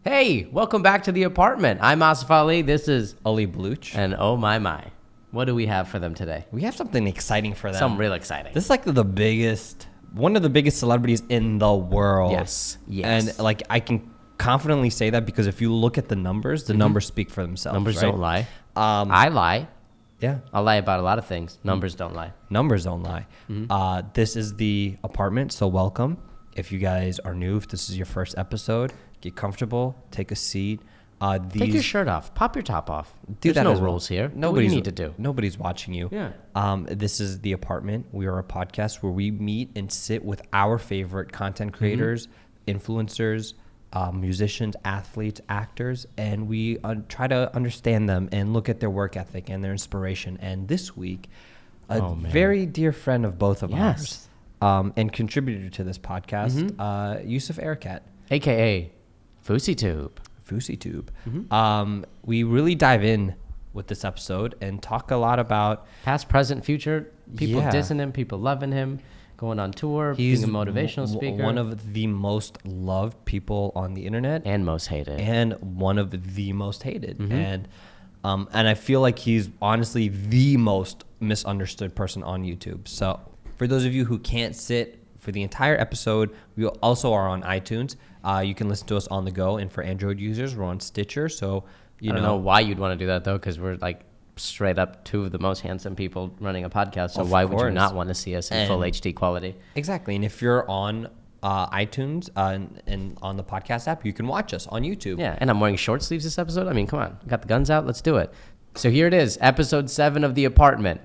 Hey, welcome back to the apartment. I'm Asif Ali. This is Ali Baluch. and oh my. What do we have for them today? We have something exciting for them. Something real exciting. This is like one of the biggest celebrities in the world. Yes. And like I can confidently say that because if you look at the numbers, the numbers speak for themselves. Numbers right? don't lie. I lie. Yeah. I lie about a lot of things. Numbers don't lie. Numbers don't lie. This is the apartment, so welcome. If you guys are new, if this is your first episode, get comfortable, take a seat. Take your shirt off. Pop your top off. Do There's that no as well. rules here. Nobody's, What do you need to do? Nobody's watching you. Yeah. This is The Apartment. We are a podcast where we meet and sit with our favorite content creators, influencers, musicians, athletes, actors, and we try to understand them and look at their work ethic and their inspiration. And this week, a very dear friend of both of ours and contributor to this podcast, yousef Erakat. AKA fouseytube. fouseytube. We really dive in with this episode and talk a lot about Past, present, future. People Yeah. dissing him, people loving him, going on tour, he's being a motivational speaker. one of the most loved people on the internet and most hated. and one of the most hated. And I feel like he's honestly the most misunderstood person on YouTube. So for those of you who can't sit for the entire episode, we also are on iTunes. You can listen to us on the go, and for Android users, we're on Stitcher. So I don't know why you'd want to do that though, because we're like straight up two of the most handsome people running a podcast. So Of why would you course. not want to see us in full HD quality? Exactly. And if you're on iTunes and on the podcast app, you can watch us on YouTube. Yeah, and I'm wearing short sleeves this episode. I mean, come on, got the guns out. Let's do it. So here it is, episode 7 of The Apartment.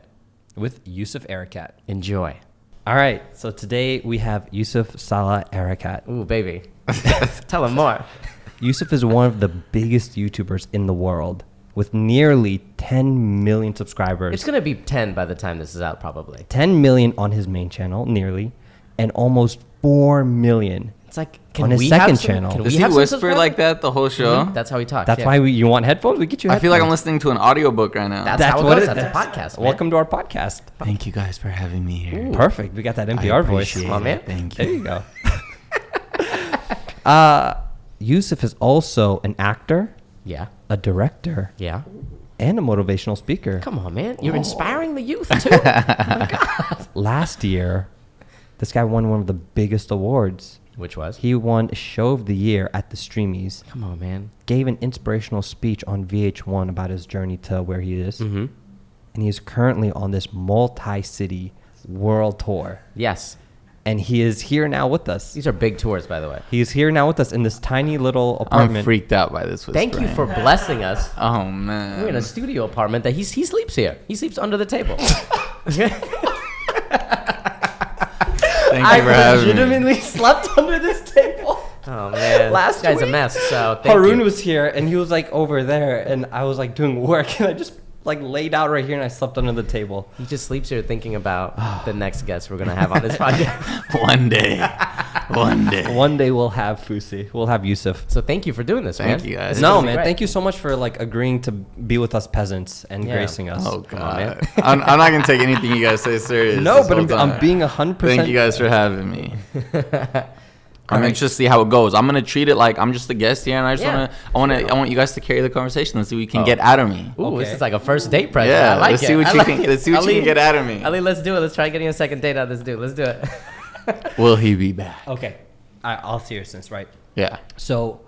With yousef Erakat. Enjoy. All right. So today we have Yousef Salah Erakat. Ooh, baby. Tell him more. Yousef is one of the biggest YouTubers in the world with nearly 10 million subscribers. It's going to be 10 by the time this is out, probably. 10 million on his main channel, nearly, and almost 4 million It's like, on his second channel. Does he whisper like that the whole show? That's how he talks. That's yeah. why you want headphones? We get you I headphones. feel like I'm listening to an audiobook right now. That's how it what goes. it- That's a podcast, man. Welcome to our podcast. Thank you guys for having me here. Perfect. We got that NPR voice. appreciate Come on, man. it. Thank There you. you go. Yousef is also an actor, Yeah. a director, Yeah. and a motivational speaker. Come on, man. You're inspiring the youth, too. Oh, my God. Last year, this guy won one of the biggest awards. Which was? He won Show of the Year at the Streamies, Come on, man. gave an inspirational speech on VH1 about his journey to where he is, Mm-hmm. and he is currently on this multi-city world tour. Yes. And he is here now with us. These are big tours, by the way. He's here now with us in this tiny little I'm apartment. freaked out by this whispering. Thank you for blessing us. Oh, man. We're in a studio apartment that he sleeps here. He sleeps under the table. Thank you for having me. legitimately slept under this table. Oh man, Last this guy's a week, mess. So thank Harun you. was here and he was like over there, and I was like doing work, and I just like laid out right here and I slept under the table. He just sleeps here thinking about the next guest we're gonna have on this podcast. One day. One day. One day we'll have Fousey. We'll have Yousef. So thank you for doing this, man. Thank you, guys. This is No, gonna be man. great. Thank you so much for like agreeing to be with us peasants and Yeah. gracing us. Oh, on, God. man. I'm not going to take anything you guys say serious. No, this but whole I'm time. being 100%. Thank you guys for having me. I'm Alright. anxious to see how it goes. I'm gonna treat it like I'm just a guest here, and I just Yeah. I want you guys to carry the conversation and see what you can Oh. get out of me. Ooh, this Okay. is like a first date present. Yeah, I like let's it. see what I you like can. it. Let's see what you can get out of me. Ali, let's do it. Let's try getting a second date out of this dude. Let's do it. Will he be back? Okay. All seriousness, right? Yeah. So,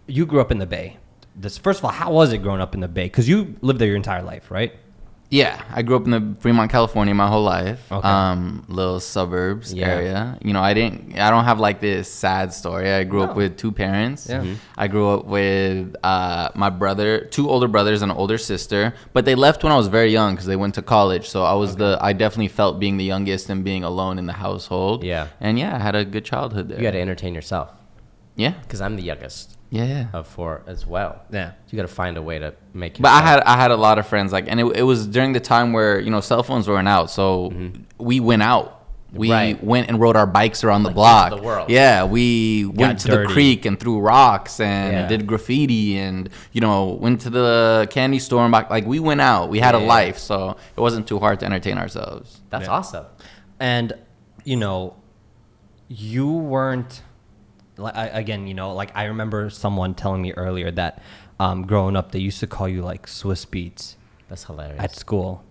you grew up in the Bay. First of all, how was it growing up in the Bay? Because you lived there your entire life, right? Yeah, I grew up in the Fremont, California, my whole life. Okay. Little suburbs Yeah. area. You know, I don't have like this sad story. I grew No. up with two parents. Yeah. I grew up with my brother, two older brothers and an older sister, but they left when I was very young because they went to college. So I definitely felt being the youngest and being alone in the household. Yeah. And yeah, I had a good childhood there. You got to entertain yourself Yeah. because I'm the youngest Yeah. of 4 as well. Yeah. So you got to find a way to make. But yourself- I had a lot of friends like, and it was during the time where cell phones weren't out, so we went out. We Right. went and rode our bikes around the Like, block. into the world. Yeah, we went to dirty. the creek and threw rocks and Yeah. did graffiti and went to the candy store and back. Like we went out. We had a Yeah. life, so it wasn't too hard to entertain ourselves. That's Yeah. awesome. And, you weren't again, like I remember someone telling me earlier that growing up they used to call you like Swiss Beats. That's hilarious. At school.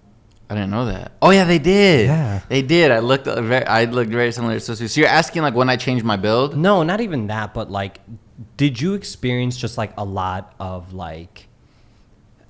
I didn't know that. Oh yeah, they did. Yeah, they did. I looked very similar to Susie. So you're asking like when I changed my build? No, not even that, but like, did you experience just like a lot of like?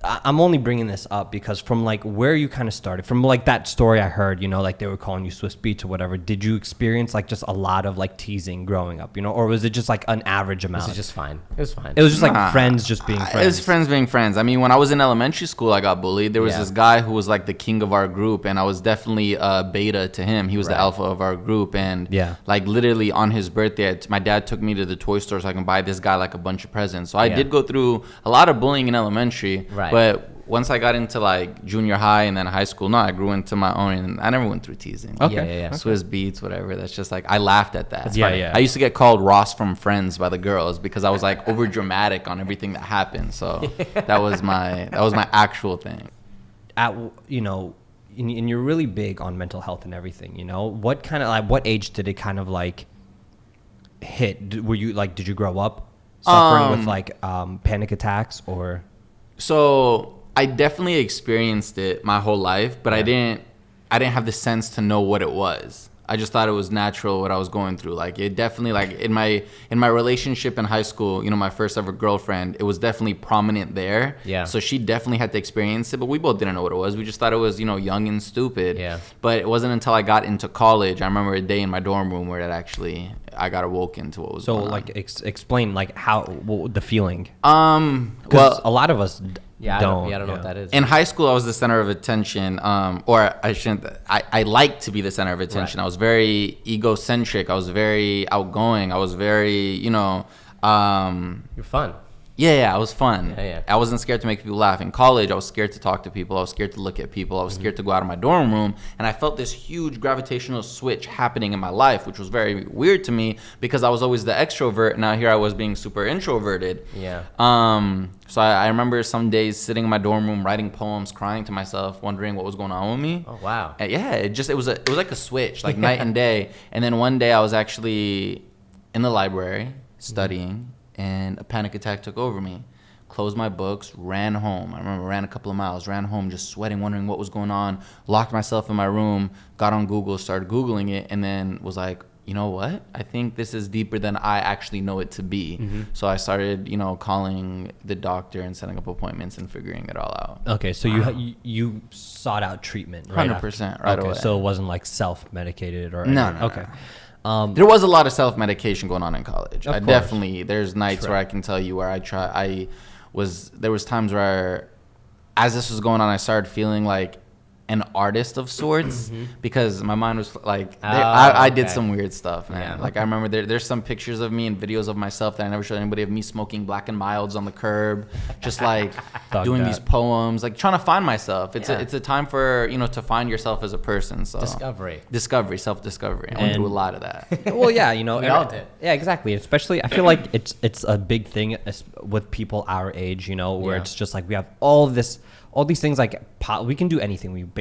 I'm only bringing this up because from like where you kind of started, from like that story I heard, like they were calling you Swiss Beats or whatever. Did you experience like just a lot of like teasing growing up, or was it just like an average amount? It was just fine. It was fine. It was just like friends just being friends. It was friends being friends. I mean, when I was in elementary school, I got bullied. There was this guy who was like the king of our group, and I was definitely beta to him. He was the alpha of our group, and like literally on his birthday, my dad took me to the toy store so I can buy this guy like a bunch of presents. So I did go through a lot of bullying in elementary, but once I got into like junior high and then high school, I grew into my own, and I never went through teasing. Okay. Swiss Beats, whatever. That's just like I laughed at that. That's funny. I used to get called Ross from Friends by the girls because I was like over dramatic on everything that happened. So that was my actual thing. And you're really big on mental health and everything. What kind of like what age did it kind of like hit? Were you like, did you grow up suffering with like panic attacks or? So I definitely experienced it my whole life, but I didn't have the sense to know what it was. I just thought it was natural what I was going through. Like it definitely, like in my relationship in high school, my first ever girlfriend, it was definitely prominent there. Yeah. So she definitely had to experience it, but we both didn't know what it was. We just thought it was, young and stupid. Yeah. But it wasn't until I got into college. I remember a day in my dorm room where I got awoken to what was going on. So like explain like the feeling. Well, a lot of us I don't know what that is. In high school, I was the center of attention, or I shouldn't. I liked to be the center of attention. Right. I was very egocentric. I was very outgoing. I was very, You're fun. Yeah, I was fun. Yeah. I wasn't scared to make people laugh. In college, I was scared to talk to people. I was scared to look at people. I was scared to go out of my dorm room. And I felt this huge gravitational switch happening in my life, which was very weird to me because I was always the extrovert. Now here I was being super introverted. Yeah. So I remember some days sitting in my dorm room, writing poems, crying to myself, wondering what was going on with me. Oh, wow. Yeah, it was like a switch, like night and day. And then one day I was actually in the library studying. And a panic attack took over me. Closed my books, ran home. I remember ran a couple of miles, ran home just sweating, wondering what was going on. Locked myself in my room, got on Google, started Googling it, and then was like, you know what? I think this is deeper than I actually know it to be. Mm-hmm. So I started, calling the doctor and setting up appointments and figuring it all out. Okay, so you sought out treatment, right? 100% right away. So it wasn't like self-medicated or anything. No. Okay. There was a lot of self-medication going on in college. Of course. Definitely, there's nights where I can tell you where there was times where as this was going on, I started feeling like an artist of sorts because my mind was like, I did some weird stuff, man. Yeah. Like I remember there's some pictures of me and videos of myself that I never showed anybody of me smoking Black and Milds on the curb, just like doing these poems, like trying to find myself. It's a time for, to find yourself as a person. So self-discovery. I went through a lot of that. Well, yeah, we all did. Yeah, exactly. Especially, I feel like it's a big thing with people our age, where it's just like we have all these things, like we can do anything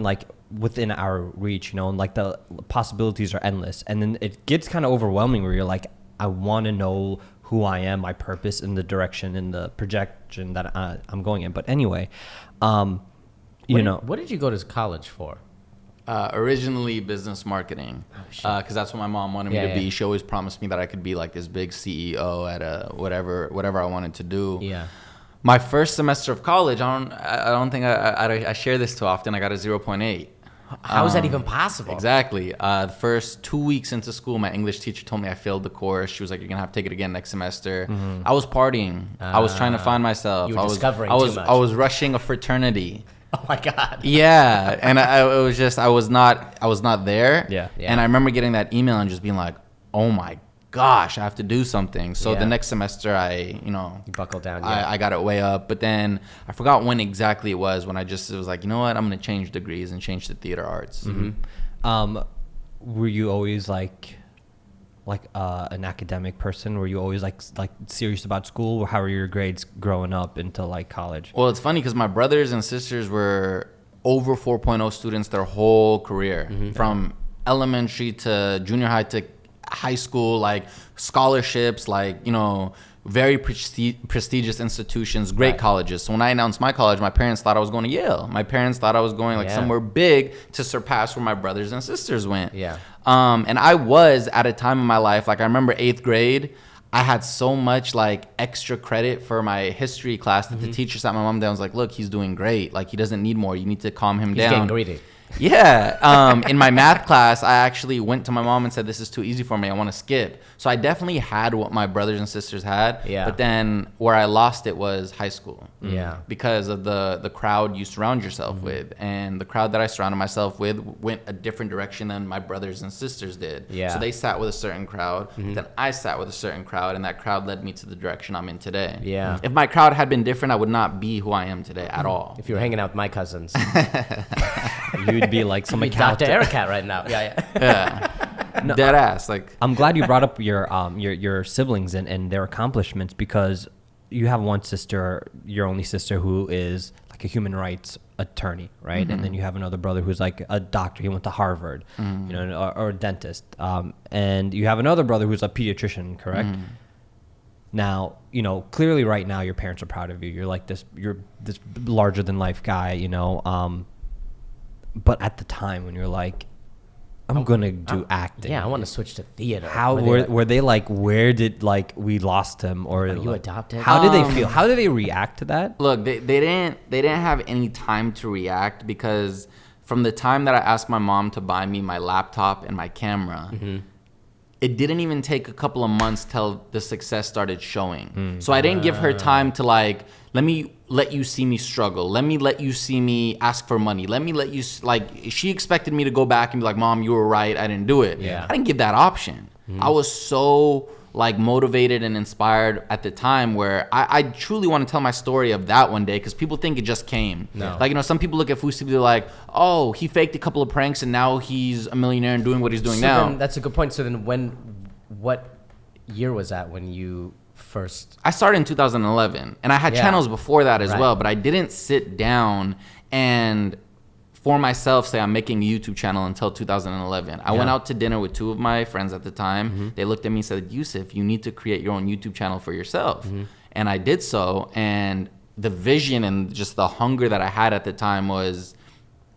like within our reach, and like the possibilities are endless. And then it gets kind of overwhelming where you're like, I want to know who I am, my purpose, in the direction and the projection that I'm going in. But anyway, what did you go to college for? Originally business marketing, because that's what my mom wanted me to be. She always promised me that I could be like this big CEO at a whatever I wanted to do. Yeah. My first semester of college, I don't think I share this too often. I got a 0.8. How is that even possible? Exactly. The first 2 weeks into school, my English teacher told me I failed the course. She was like, "You're gonna have to take it again next semester." Mm-hmm. I was partying. I was trying to find myself. You were discovering too much. I was rushing a fraternity. Oh my God. Yeah, and it was just I was not there. Yeah. And I remember getting that email and just being like, "Oh my gosh, I have to do something." So the next semester you buckled down. I got it way up, but then I forgot when exactly it was when it was like, you know what, I'm gonna change degrees and change to theater arts. Mm-hmm. Were you always like an academic person? Were you always like serious about school? Or how were your grades growing up into like college? Well, it's funny because my brothers and sisters were over 4.0 students their whole career, from elementary to junior high to high school, like scholarships, like, you know, very prestigious institutions, great colleges. So when I announced my college, my parents thought I was going to Yale. My parents thought I was going like somewhere big to surpass where my brothers and sisters went. Yeah. And I was at a time in my life, like I remember 8th grade, I had so much like extra credit for my history class that the teacher sat my mom down and was like, look, he's doing great. Like he doesn't need more. You need to calm him down. He's getting greedy. Yeah. In my math class, I actually went to my mom and said, this is too easy for me. I want to skip. So I definitely had what my brothers and sisters had. Yeah. But then where I lost it was high school. Yeah. Because of the crowd you surround yourself with. And the crowd that I surrounded myself with went a different direction than my brothers and sisters did. Yeah. So they sat with a certain crowd. Then I sat with a certain crowd. And that crowd led me to the direction I'm in today. Yeah. If my crowd had been different, I would not be who I am today at all. If you were hanging out with my cousins, You'd be like some Dr. accountant. Erakat right now. Yeah. Yeah. Dead ass. Like, I'm glad you brought up your siblings and their accomplishments, because you have one sister, your only sister, who is like a human rights attorney, right? And then you have another brother who's like a doctor. He went to Harvard, you know, or a dentist. And you have another brother who's a pediatrician, correct? Now, you know, clearly right now your parents are proud of you. You're this larger than life guy, you know. But at the time when you're like, I'm gonna do acting. Yeah, I want to switch to theater. How were they like? Where did like we lost him, or you adopted? How did they feel? How did they react to that? look, they didn't have any time to react, because from the time that I asked my mom to buy me my laptop and my camera, it didn't even take a couple of months till the success started showing. So I didn't give her time to like, let me let you see me struggle. Let me let you see me ask for money. Let me let you, like, she expected me to go back and be like, Mom, you were right. I didn't do it. Yeah. I didn't give that option. I was so like motivated and inspired at the time where I truly want to tell my story of that one day, because people think it just came. No. Like, you know, some people look at fouseytube, they're like, oh, he faked a couple of pranks and now he's a millionaire and doing what he's doing now. Then, that's a good point. So then what year was that when you first? I started in 2011, and I had channels before that as well, but I didn't sit down and for myself say I'm making a YouTube channel until 2011. I went out to dinner with 2 of my friends at the time. They looked at me and said, Yousef, you need to create your own YouTube channel for yourself. And I did so, and the vision and just the hunger that I had at the time was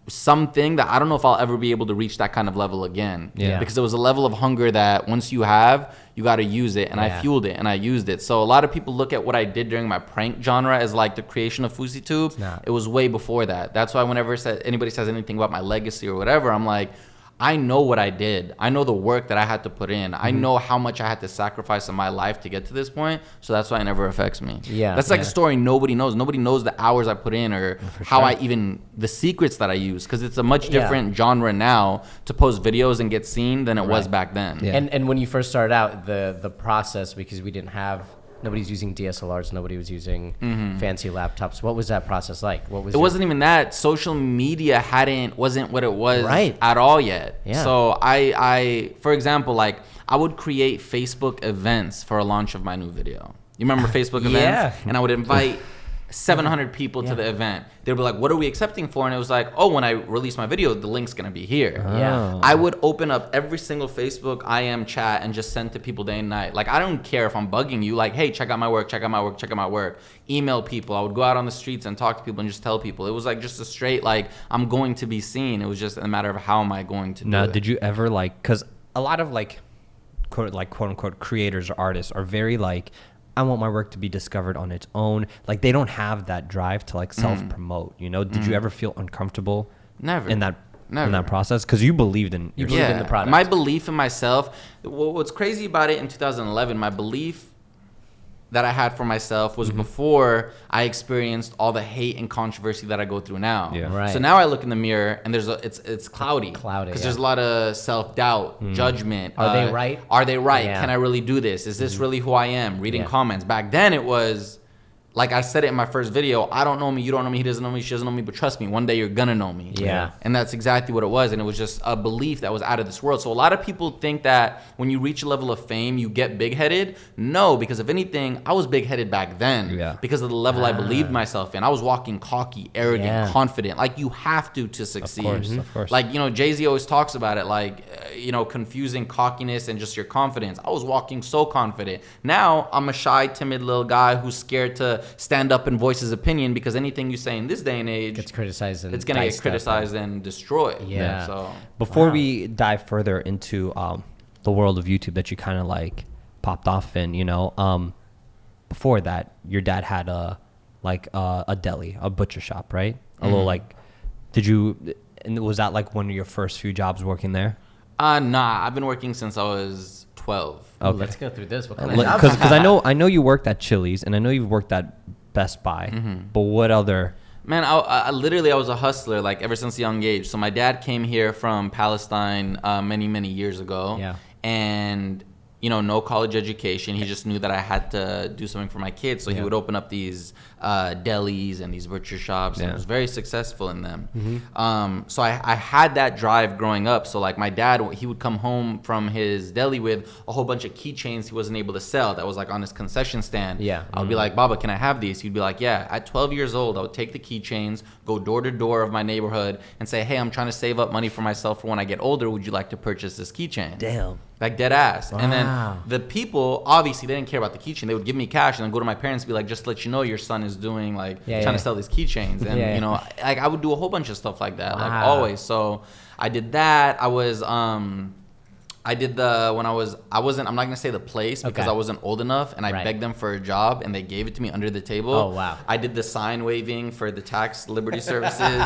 something that I don't know if I'll ever be able to reach that kind of level again. Because there was a level of hunger that once you have, you got to use it. And I fueled it and I used it. So a lot of people look at what I did during my prank genre as like the creation of fouseytube. It was way before that. That's why whenever anybody says anything about my legacy or whatever, I'm like, I know what I did. I know the work that I had to put in. I know how much I had to sacrifice in my life to get to this point. So that's why it never affects me. Yeah. That's like a story nobody knows. Nobody knows the hours I put in or how I even, the secrets that I use. Because it's a much different genre now to post videos and get seen than it was back then. And when you first started out, the process, because we didn't have, nobody's using DSLRs, nobody was using fancy laptops. What was that process like? What was it? Wasn't even that. Social media wasn't what it was at all yet. Yeah. So I, for example, like I would create Facebook events for a launch of my new video. You remember Facebook events? And I would invite 700 people to the event. They'd be like, what are we accepting for? And it was like, oh, when I release my video, the link's going to be here. I would open up every single Facebook IM chat and just send to people day and night. Like, I don't care if I'm bugging you. Like, hey, check out my work, check out my work, check out my work. Email people. I would go out on the streets and talk to people and just tell people. It was like just a straight, like, I'm going to be seen. It was just a matter of how am I going to do it. Now, did you ever, like, because a lot of, like quote unquote, creators or artists are very, like, I want my work to be discovered on its own. Like, they don't have that drive to like self-promote, you know? Did you ever feel uncomfortable in that process? Because you believed in yourself. In the product. My belief in myself, what's crazy about it in 2011, my belief that I had for myself was before I experienced all the hate and controversy that I go through now. So now I look in the mirror and it's cloudy. Because there's a lot of self-doubt, judgment. Are they right? Are they right? Can I really do this? Is this really who I am? Reading comments. Back then it was like I said it in my first video, I don't know me, you don't know me, he doesn't know me, she doesn't know me, but trust me, one day you're gonna know me. Yeah. And that's exactly what it was. And it was just a belief that was out of this world. So a lot of people think that when you reach a level of fame, you get big-headed. No, because if anything, I was big-headed back then because of the level I believed myself in. I was walking cocky, arrogant, confident. Like, you have to succeed. Of course. Like, you know, Jay-Z always talks about it, like, you know, confusing cockiness and just your confidence. I was walking so confident. Now, I'm a shy, timid little guy who's scared to stand up and voice his opinion, because anything you say in this day and age Gets criticized and it's gonna get criticized and destroyed. Yeah. So before we dive further into the world of YouTube that you kind of like popped off in, you know, before that, your dad had a deli, a butcher shop, right? A little like, and was that like one of your first few jobs working there? Nah, I've been working since I was 12. Okay. Let's go through this. What kind of jobs? Because I know you worked at Chili's, and I know you've worked at Best Buy, but what other? Man, I literally was a hustler, like, ever since a young age. So my dad came here from Palestine many years ago. Yeah. And, you know, no college education. He just knew that I had to do something for my kids. So he would open up these delis and these butcher shops, and was very successful in them. So I had that drive growing up. So, like, my dad, he would come home from his deli with a whole bunch of keychains he wasn't able to sell that was, like, on his concession stand. Yeah. I would be like, Baba, can I have these? He'd be like, yeah. At 12 years old, I would take the keychains, go door to door of my neighborhood, and say, hey, I'm trying to save up money for myself for when I get older. Would you like to purchase this keychain? Damn. Like, dead ass. Wow. And then the people, obviously, they didn't care about the keychain. They would give me cash and then go to my parents and be like, just to let you know, your son is doing, like, trying to sell these keychains. And, you know, like, I would do a whole bunch of stuff like that, like, always. So I did that. I'm not going to say the place because I wasn't old enough, and I begged them for a job, and they gave it to me under the table. Oh, wow. I did the sign waving for the tax liberty services.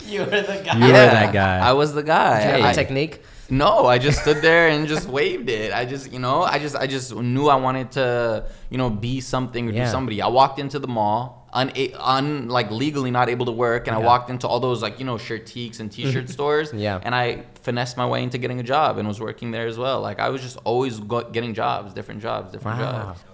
You were the guy. You were that guy. I was the guy. Did you have a technique? No, I just stood there and just waved it. I just knew I wanted to, you know, be something or do somebody. I walked into the mall, like, legally not able to work, and I walked into all those, like, you know, shirtiques and t-shirt stores, and I finessed my way into getting a job and was working there as well. Like, I was just always getting jobs, different jobs.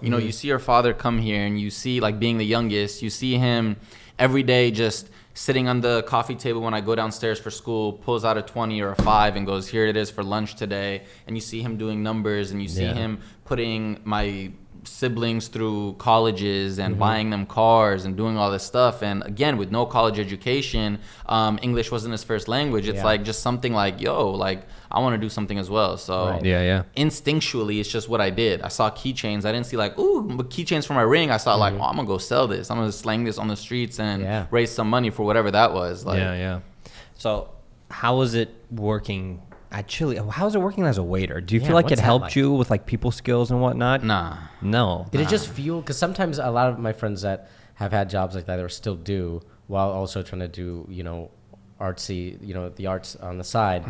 You know, you see your father come here, and you see, like, being the youngest, you see him every day just sitting on the coffee table when I go downstairs for school, pulls out a 20 or a 5 and goes, here it is for lunch today. And you see him doing numbers, and you see him putting my siblings through colleges and buying them cars and doing all this stuff. And again, with no college education, English wasn't his first language. It's like just something like, yo, like, I want to do something as well. So instinctually, it's just what I did. I saw keychains. I didn't see like, ooh, but keychains for my ring. I saw like, oh, I'm going to go sell this. I'm going to slang this on the streets and raise some money for whatever that was. Like, So how was it working at Chili? How was it working as a waiter? Do you feel like what's it that helped like? you with like people skills and whatnot? Nah. No. Did it just fuel? Because sometimes a lot of my friends that have had jobs like that or still do, while also trying to do, you know, artsy, you know, the arts on the side.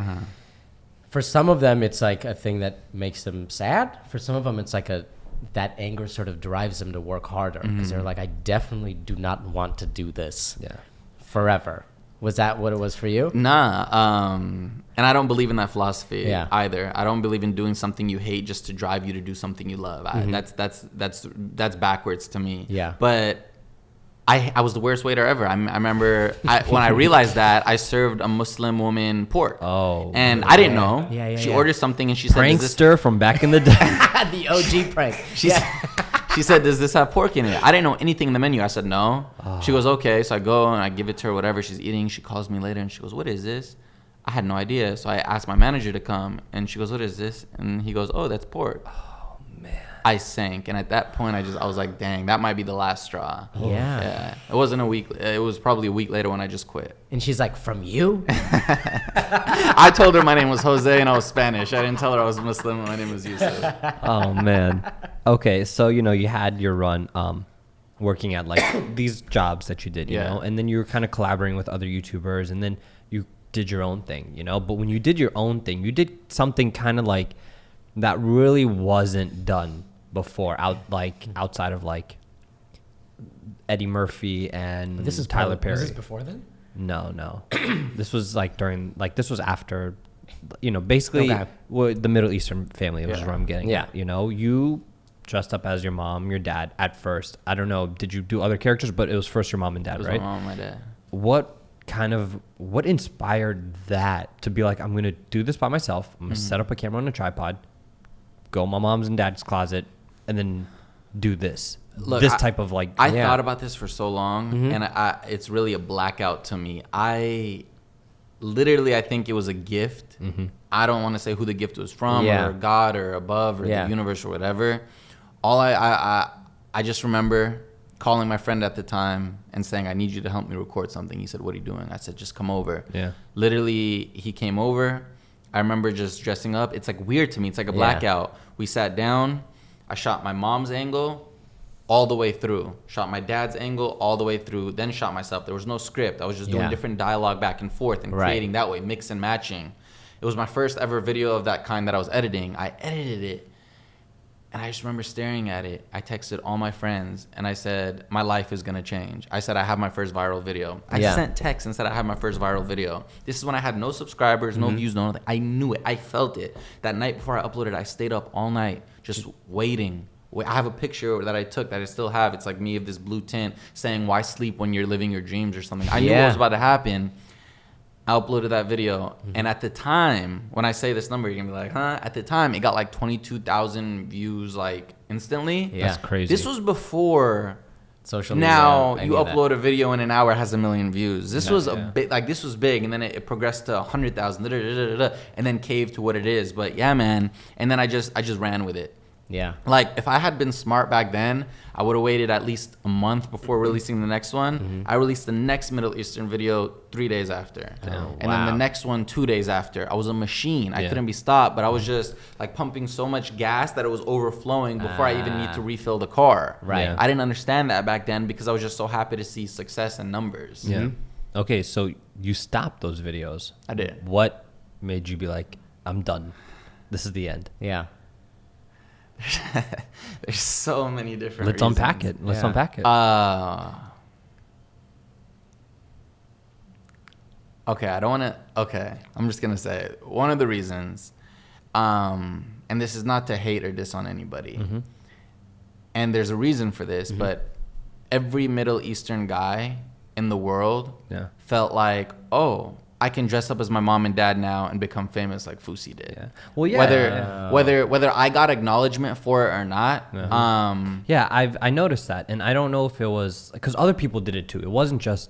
For some of them, it's like a thing that makes them sad. For some of them, it's like that anger sort of drives them to work harder because they're like, I definitely do not want to do this forever. Was that what it was for you? Nah. And I don't believe in that philosophy either. I don't believe in doing something you hate just to drive you to do something you love. That's backwards to me. Yeah. But I was the worst waiter ever. I remember when I realized that, I served a Muslim woman pork. Oh. And I didn't know. She ordered something and she said, prankster from back in the day. The OG prank. She said, does this have pork in it? I didn't know anything in the menu. I said, no. Oh. She goes, okay. So I go and I give it to her, whatever she's eating. She calls me later and she goes, what is this? I had no idea. So I asked my manager to come and she goes, what is this? And he goes, oh, that's pork. Oh, man. I sank. And at that point, I was like, dang, that might be the last straw. Yeah. It wasn't a week. It was probably a week later when I just quit. And she's like, from you? I told her my name was Jose and I was Spanish. I didn't tell her I was Muslim and my name was yousef. Oh, man. Okay, so, you know, you had your run working at, like, these jobs that you did, you know, and then you were kind of collaborating with other YouTubers, and then you did your own thing, you know? But when you did your own thing, you did something kind of, like, that really wasn't done before, outside of, like, Eddie Murphy and Tyler Perry. Was this before then? No. This was, like, this was after, you know, basically the Middle Eastern family was where I'm getting at, you know? You dressed up as your mom, your dad at first. I don't know, did you do other characters? But it was first your mom and dad, It was right? my mom and my dad. What inspired that to be like, I'm going to do this by myself. I'm going to set up a camera on a tripod, go my mom's and dad's closet, and then do this. Look, this type of like. I thought about this for so long, and it's really a blackout to me. I think it was a gift. I don't want to say who the gift was from, or God, or above, or the universe, or whatever. All I just remember calling my friend at the time and saying, I need you to help me record something. He said, what are you doing? I said, just come over. Yeah. Literally, he came over. I remember just dressing up. It's like weird to me. It's like a blackout. We sat down. I shot my mom's angle all the way through. Shot my dad's angle all the way through. Then shot myself. There was no script. I was just doing different dialogue back and forth and creating that way, mix and matching. It was my first ever video of that kind that I was editing. I edited it. And I just remember staring at it. I texted all my friends and I said, my life is going to change. I said, I have my first viral video. I sent texts and said, I have my first viral video. This is when I had no subscribers, no views, no nothing. I knew it. I felt it. That night before I uploaded, I stayed up all night just waiting. I have a picture that I took that I still have. It's like me of this blue tint saying, why sleep when you're living your dreams or something. I knew what was about to happen. I uploaded that video, and at the time, when I say this number, you're gonna be like, huh? At the time, it got like 22,000 views, like instantly. Yeah. That's crazy. This was before social media. Now you upload a video in an hour, it has 1 million views. This was this was big, and then it progressed to 100,000, and then caved to what it is. But yeah, man. And then I just ran with it. Yeah. Like, if I had been smart back then, I would have waited at least a month before releasing the next one. I released the next Middle Eastern video 3 days after. And then the next one 2 days after. I was a machine. I couldn't be stopped, but I was just like pumping so much gas that it was overflowing before I even need to refill the car. Right. I didn't understand that back then because I was just so happy to see success and numbers. Yeah. Okay, so you stopped those videos. I did. What made you be like, I'm done. This is the end? Yeah. There's so many different Let's reasons. unpack it. Let's unpack it. Okay, I don't want to. Okay, I'm just gonna say it. One of the reasons, and this is not to hate or diss on anybody, and there's a reason for this, but every Middle Eastern guy in the world felt like, oh, I can dress up as my mom and dad now and become famous like Fousey did. Yeah. Well, yeah. Whether I got acknowledgement for it or not. I noticed that, and I don't know if it was because other people did it too. It wasn't just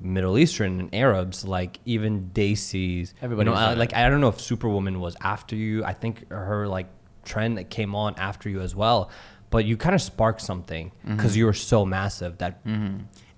Middle Eastern and Arabs. Like even Daisy's. Everybody. Like I don't know if Superwoman was after you. I think her like trend that came on after you as well. But you kind of sparked something because you were so massive that.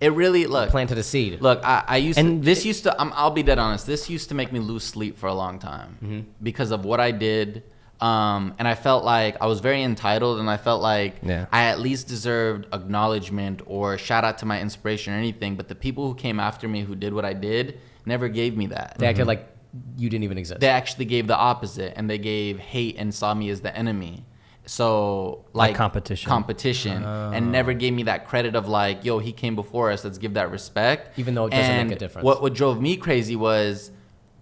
It really planted a seed. Look, I'll be dead honest. This used to make me lose sleep for a long time because of what I did, and I felt like I was very entitled, and I felt like I at least deserved acknowledgement or shout out to my inspiration or anything. But the people who came after me, who did what I did, never gave me that. They acted like you didn't even exist. They actually gave the opposite, and they gave hate and saw me as the enemy. So like competition and never gave me that credit of like, yo, he came before us, let's give that respect. Even though it doesn't make a difference. What drove me crazy was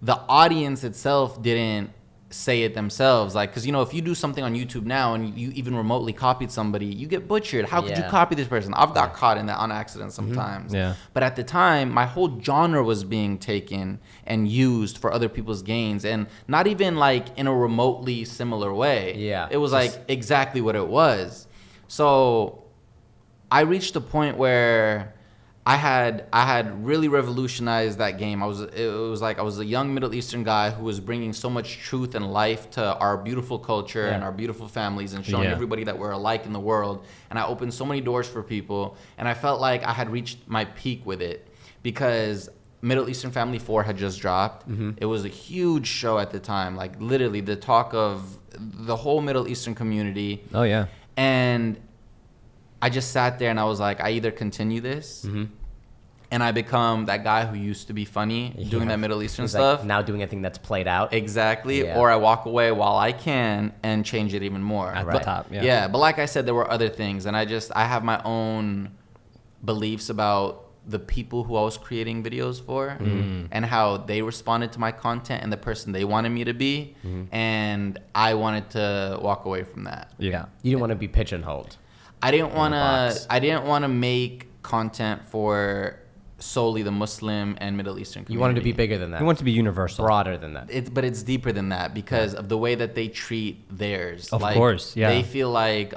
the audience itself didn't say it themselves. Like, because, if you do something on YouTube now and you even remotely copied somebody, you get butchered. How could you copy this person? I've got caught in that on accident sometimes. But at the time, my whole genre was being taken and used for other people's gains, and not even like in a remotely similar way. It was like exactly what it was. So I reached a point where I had really revolutionized that game. It was like I was a young Middle Eastern guy who was bringing so much truth and life to our beautiful culture and our beautiful families, and showing everybody that we're alike in the world. And I opened so many doors for people, and I felt like I had reached my peak with it because Middle Eastern Family 4 had just dropped. It was a huge show at the time, like literally the talk of the whole Middle Eastern community. Oh yeah. And I just sat there and I was like, I either continue this and I become that guy who used to be funny doing that Middle Eastern stuff. Like now doing a thing that's played out. Exactly. Or I walk away while I can and change it even more. At the top, Yeah, but like I said, there were other things. And I have my own beliefs about the people who I was creating videos for and how they responded to my content and the person they wanted me to be. And I wanted to walk away from that. Yeah. You didn't want to be pigeonholed. I didn't want to make content for solely the Muslim and Middle Eastern community. You wanted to be bigger than that. You want to be universal. Broader than that. But it's deeper than that because of the way that they treat theirs. Of course, yeah. They feel like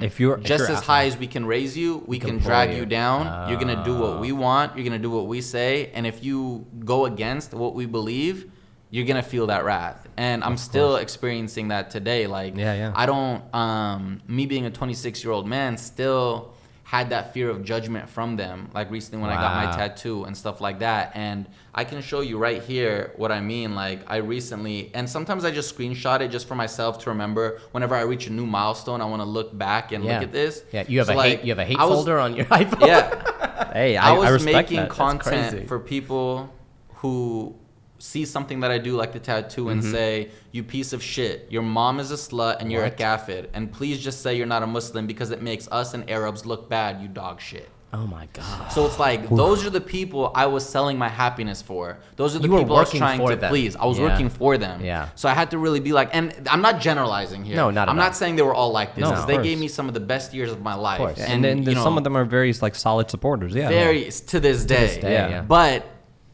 if you're as high as we can raise you, we can drag you down. You're going to do what we want. You're going to do what we say. And if you go against what we believe, you're going to feel that wrath. And I'm still experiencing that today. Like, I don't, me being a 26-year-old man still had that fear of judgment from them, like recently when I got my tattoo and stuff like that. And I can show you right here what I mean. Like I recently, and sometimes I just screenshot it just for myself to remember whenever I reach a new milestone, I want to look back and look at this. Yeah, you have a hate folder on your iPhone. Yeah. Hey, I was respect making that. content for people who see something that I do like the tattoo and say, you piece of shit, your mom is a slut and you're a kafir, and please just say you're not a Muslim because it makes us and Arabs look bad, you dog shit. Oh my God. So it's like, those are the people I was selling my happiness for. Those are the people I was trying to please. I was working for them. Yeah. So I had to really be like, and I'm not generalizing here. No, not at all. I'm not saying they were all like this. No, They gave me some of the best years of my life. Of course. And then some of them are very like solid supporters. Yeah. Very, to this day. yeah. But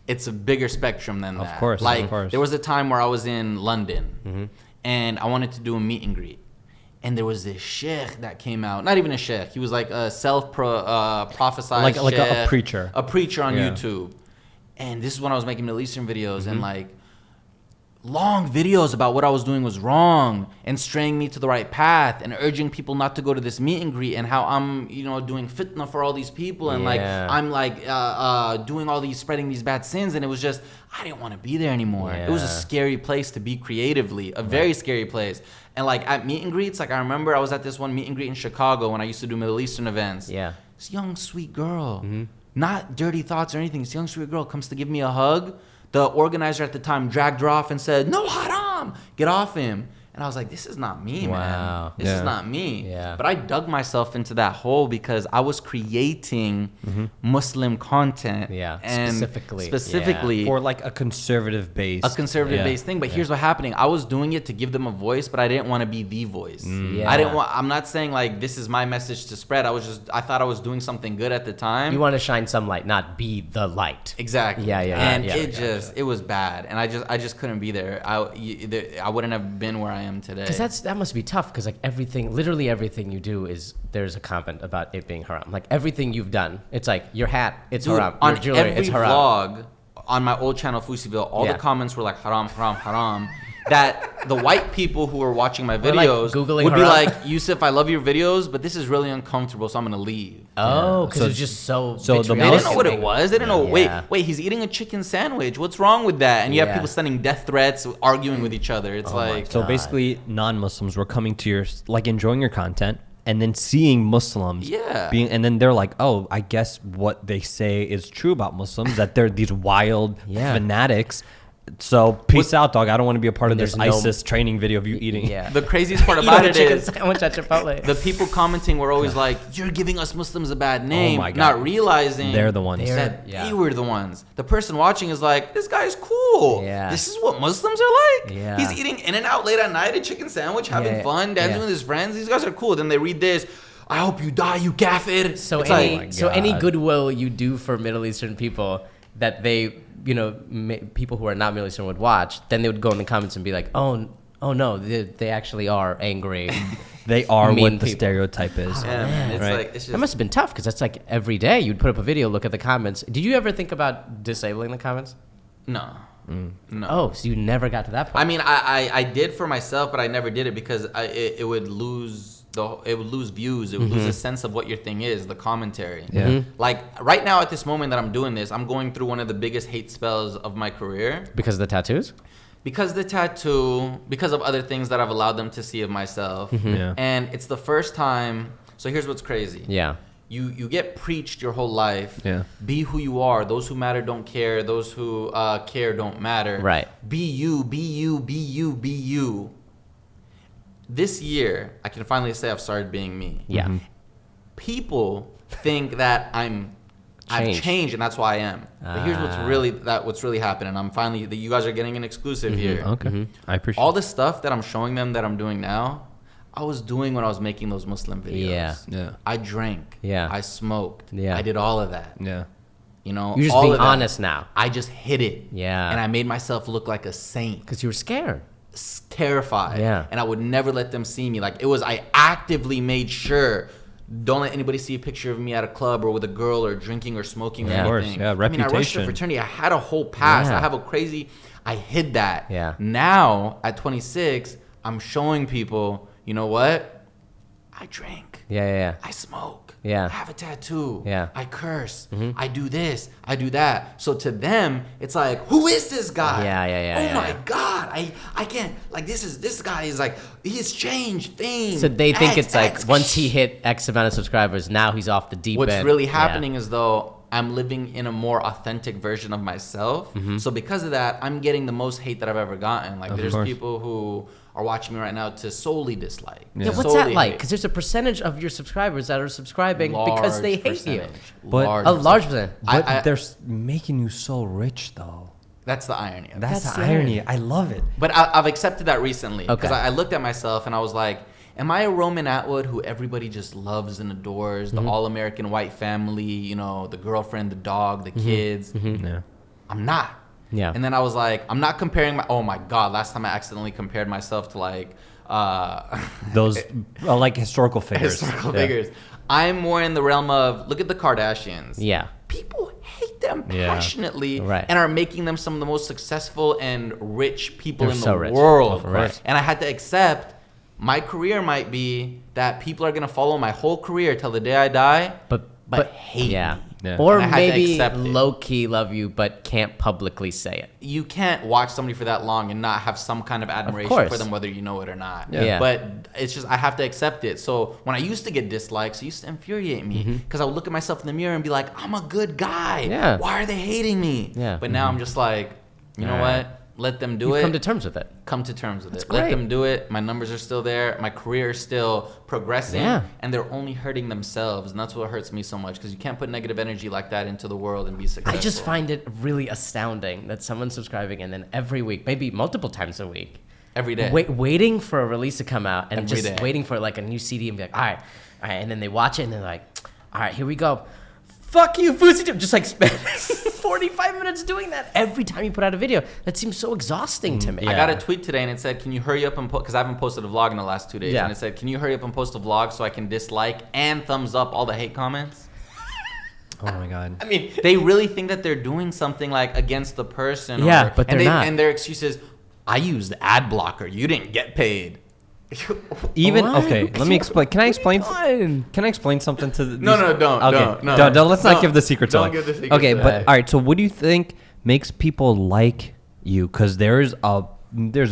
it's a bigger spectrum than that. Of course. Like, there was a time where I was in London and I wanted to do a meet and greet. And there was this sheikh that came out. Not even a sheikh. He was like a self-prophesied like sheikh. a preacher. A preacher on YouTube. And this is when I was making Middle Eastern videos. And like, long videos about what I was doing was wrong and straying me to the right path and urging people not to go to this meet and greet and how I'm, doing fitna for all these people and like I'm like doing all these, spreading these bad sins. And it was just, I didn't want to be there anymore. It was a scary place to be creatively, a very scary place. And like at meet and greets, like I remember I was at this one meet and greet in Chicago when I used to do Middle Eastern events. Yeah. This young, sweet girl, not dirty thoughts or anything. This young, sweet girl comes to give me a hug. The organizer at the time dragged her off and said, "No, haram, get off him." And I was like, this is not me, man. This is not me. Yeah. But I dug myself into that hole because I was creating Muslim content. Yeah, and specifically for like a conservative base. A conservative based thing. But here's what happening. I was doing it to give them a voice, but I didn't want to be the voice. I'm not saying like this is my message to spread. I thought I was doing something good at the time. You want to shine some light, not be the light. Exactly. And it was bad. And I just couldn't be there. I wouldn't have been where I am today. Because that must be tough. Because like literally everything you do there's a comment about it being haram. Like everything you've done, it's like your hat, it's haram. Your jewelry, it's haram. Vlog on my old channel, Fouseyville, all the comments were like haram, haram, haram. That the white people who were watching my videos would be like, Yousef, I love your videos, but this is really uncomfortable, so I'm gonna leave. Oh, because it's just so they didn't know what it was. They didn't know. Wait, he's eating a chicken sandwich. What's wrong with that? And you have people sending death threats, arguing with each other. It's so basically, non-Muslims were coming to your enjoying your content. And then seeing Muslims and then they're like, oh, I guess what they say is true about Muslims, that they're these wild fanatics. So peace out, dog. I don't want to be a part of this ISIS training video of you eating. Yeah. The craziest part about it is sandwich at Chipotle. The people commenting were always like, "You're giving us Muslims a bad name," not realizing they're the ones. They were the ones. The person watching is like, "This guy's cool. This is what Muslims are like. He's eating In-N-Out late at night, a chicken sandwich, having fun, dancing with his friends. These guys are cool." Then they read this. I hope you die, you kafir. So any goodwill you do for Middle Eastern people that they, people who are not Middle Eastern would watch, then they would go in the comments and be like, oh no, they actually are angry. They are what the stereotype is. That must have been tough because that's like every day you'd put up a video, look at the comments. Did you ever think about disabling the comments? No. No. Oh, so you never got to that point. I mean, I did for myself, but I never did it because it would lose views. It would lose a sense of what your thing is, the commentary. Like right now at this moment that I'm doing this, I'm going through one of the biggest hate spells of my career. Because of the tattoos? Because the tattoo, because of other things that I've allowed them to see of myself. And it's the first time. So here's what's crazy. You get preached your whole life. Be who you are. Those who matter don't care. Those who care don't matter. Right. Be you, be you, be you, be you. This year, I can finally say I've started being me. Yeah. People think that I'm I've changed, and that's why I am. But here's what's really happening. I'm finally, you guys are getting an exclusive here. Okay. I appreciate all the stuff that I'm showing them that I'm doing now. I was doing when I was making those Muslim videos. Yeah. I drank. Yeah. I smoked. Yeah. I did all of that. Yeah. You know, You're just all being of that. honest now. I just hit it. Yeah. And I made myself look like a saint. Because you were scared. Terrified. Yeah. And I would never let them see me. Like, I actively made sure, don't let anybody see a picture of me at a club or with a girl or drinking or smoking or anything. Of course, yeah, reputation. I mean, I rushed to fraternity. I had a whole past. Yeah. I hid that. Yeah. Now, at 26, I'm showing people, you know what? I drink. Yeah. I smoke. Yeah. I have a tattoo. Yeah. I curse. I do this. I do that. So to them, it's like, who is this guy? Yeah. Oh my God. I can't, like, this guy is like, he's changed things. So they think it's like X. once he hit X amount of subscribers, now he's off the deep end. What's really happening is, though, I'm living in a more authentic version of myself. So because of that, I'm getting the most hate that I've ever gotten. Like, there's people who are watching me right now to solely dislike. Yeah, what's that like? Because there's a percentage of your subscribers that are subscribing because they hate you. But a large percentage. But they're making you so rich, though. That's the irony. That's the irony. I love it. But I've accepted that recently. Okay. Because I looked at myself and I was like, am I a Roman Atwood who everybody just loves and adores? The all-American white family, you know, the girlfriend, the dog, the kids. Yeah. I'm not. Yeah. And then I was like, I'm not comparing oh my God, last time I accidentally compared myself to like those like historical figures. Figures. I'm more in the realm of, look at the Kardashians. Yeah. People hate them passionately Right. and are making them some of the most successful and rich people They're in so the rich. world. Of course. And I had to accept my career might be that people are going to follow my whole career till the day I die, but hate me. Yeah. Yeah. Or And I had to maybe accept it. low-key love you, but can't publicly say it. You can't watch somebody for that long and not have some kind of admiration course. for them, whether you know it or not. Yeah. But it's just, I have to accept it. So when I used to get dislikes, it used to infuriate me because I would look at myself in the mirror and be like, I'm a good guy. Yeah. Why are they hating me? Yeah. But now I'm just like, you know what? Let them do it. Come to terms with it. Come to terms with it. great. Let them do it. My numbers are still there. My career is still progressing. Yeah. And they're only hurting themselves. And that's what hurts me so much, because you can't put negative energy like that into the world and be successful. I just find it really astounding that someone's subscribing and then every week, maybe multiple times a week, every day. waiting for a release to come out and Every just day. waiting for like a new CD and be like, all right. And then they watch it and they're like, all right, here we go. Fuck you, fouseytube. Just like spend 45 minutes doing that every time you put out a video. That seems so exhausting to me. I got a tweet today and it said, can you hurry up and post, because I haven't posted a vlog in the last 2 days. Yeah. And it said, can you hurry up and post a vlog so I can dislike and thumbs up all the hate comments? Oh my God. I mean, they really think that they're doing something like against the person. Yeah, but they're not. And their excuse is, I used ad blocker. You didn't get paid. Even What? okay, let me explain. Can I explain? Fine. Can I explain something to the? No, don't. Okay, No. don't. Let's not Don't- give the secrets don't away. give the secrets Okay, away. but all right. So, what do you think makes people like you? Because there's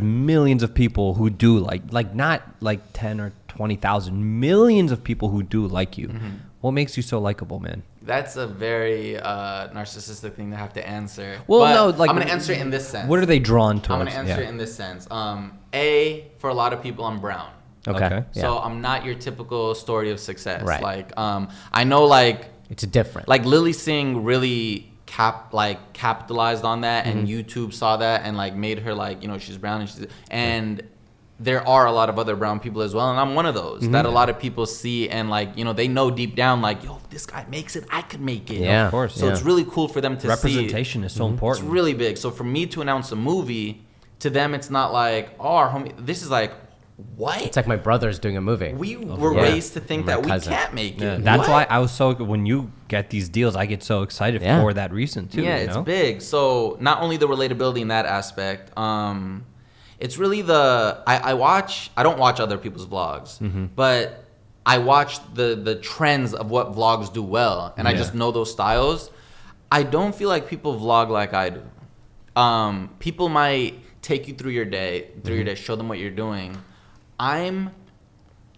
millions of people who do like not like 10 or 20,000, millions of people who do like you. What makes you so likable, man? That's a very narcissistic thing to have to answer. Well, But no, like I'm gonna answer it in this sense. What are they drawn I'm towards? gonna answer it in this sense. For a lot of people, I'm brown. Okay. Yeah. So I'm not your typical story of success. Right. Like I know like It's different. like Lily Singh really capitalized on that, and YouTube saw that and like made her like, you know, she's brown and there are a lot of other brown people as well, and I'm one of those that a lot of people see and like, you know, they know deep down like, yo, if this guy makes it, I could make it. Yeah. Of course. So it's really cool for them to see. Representation is so It's important. really big. So for me to announce a movie, to them it's not like, oh, our homie. This is like, what? It's like my brother's doing a movie. We were Yeah. raised to think My that cousin. we can't make it. Yeah, that's What? why I was so. When you get these deals, I get so excited Yeah. for that reason too. Yeah, you it's know? big. So not only the relatability in that aspect, it's really the I don't watch other people's vlogs, but I watch the trends of what vlogs do well, and I just know those styles. I don't feel like people vlog like I do. People might take you through your day, show them what you're doing. I'm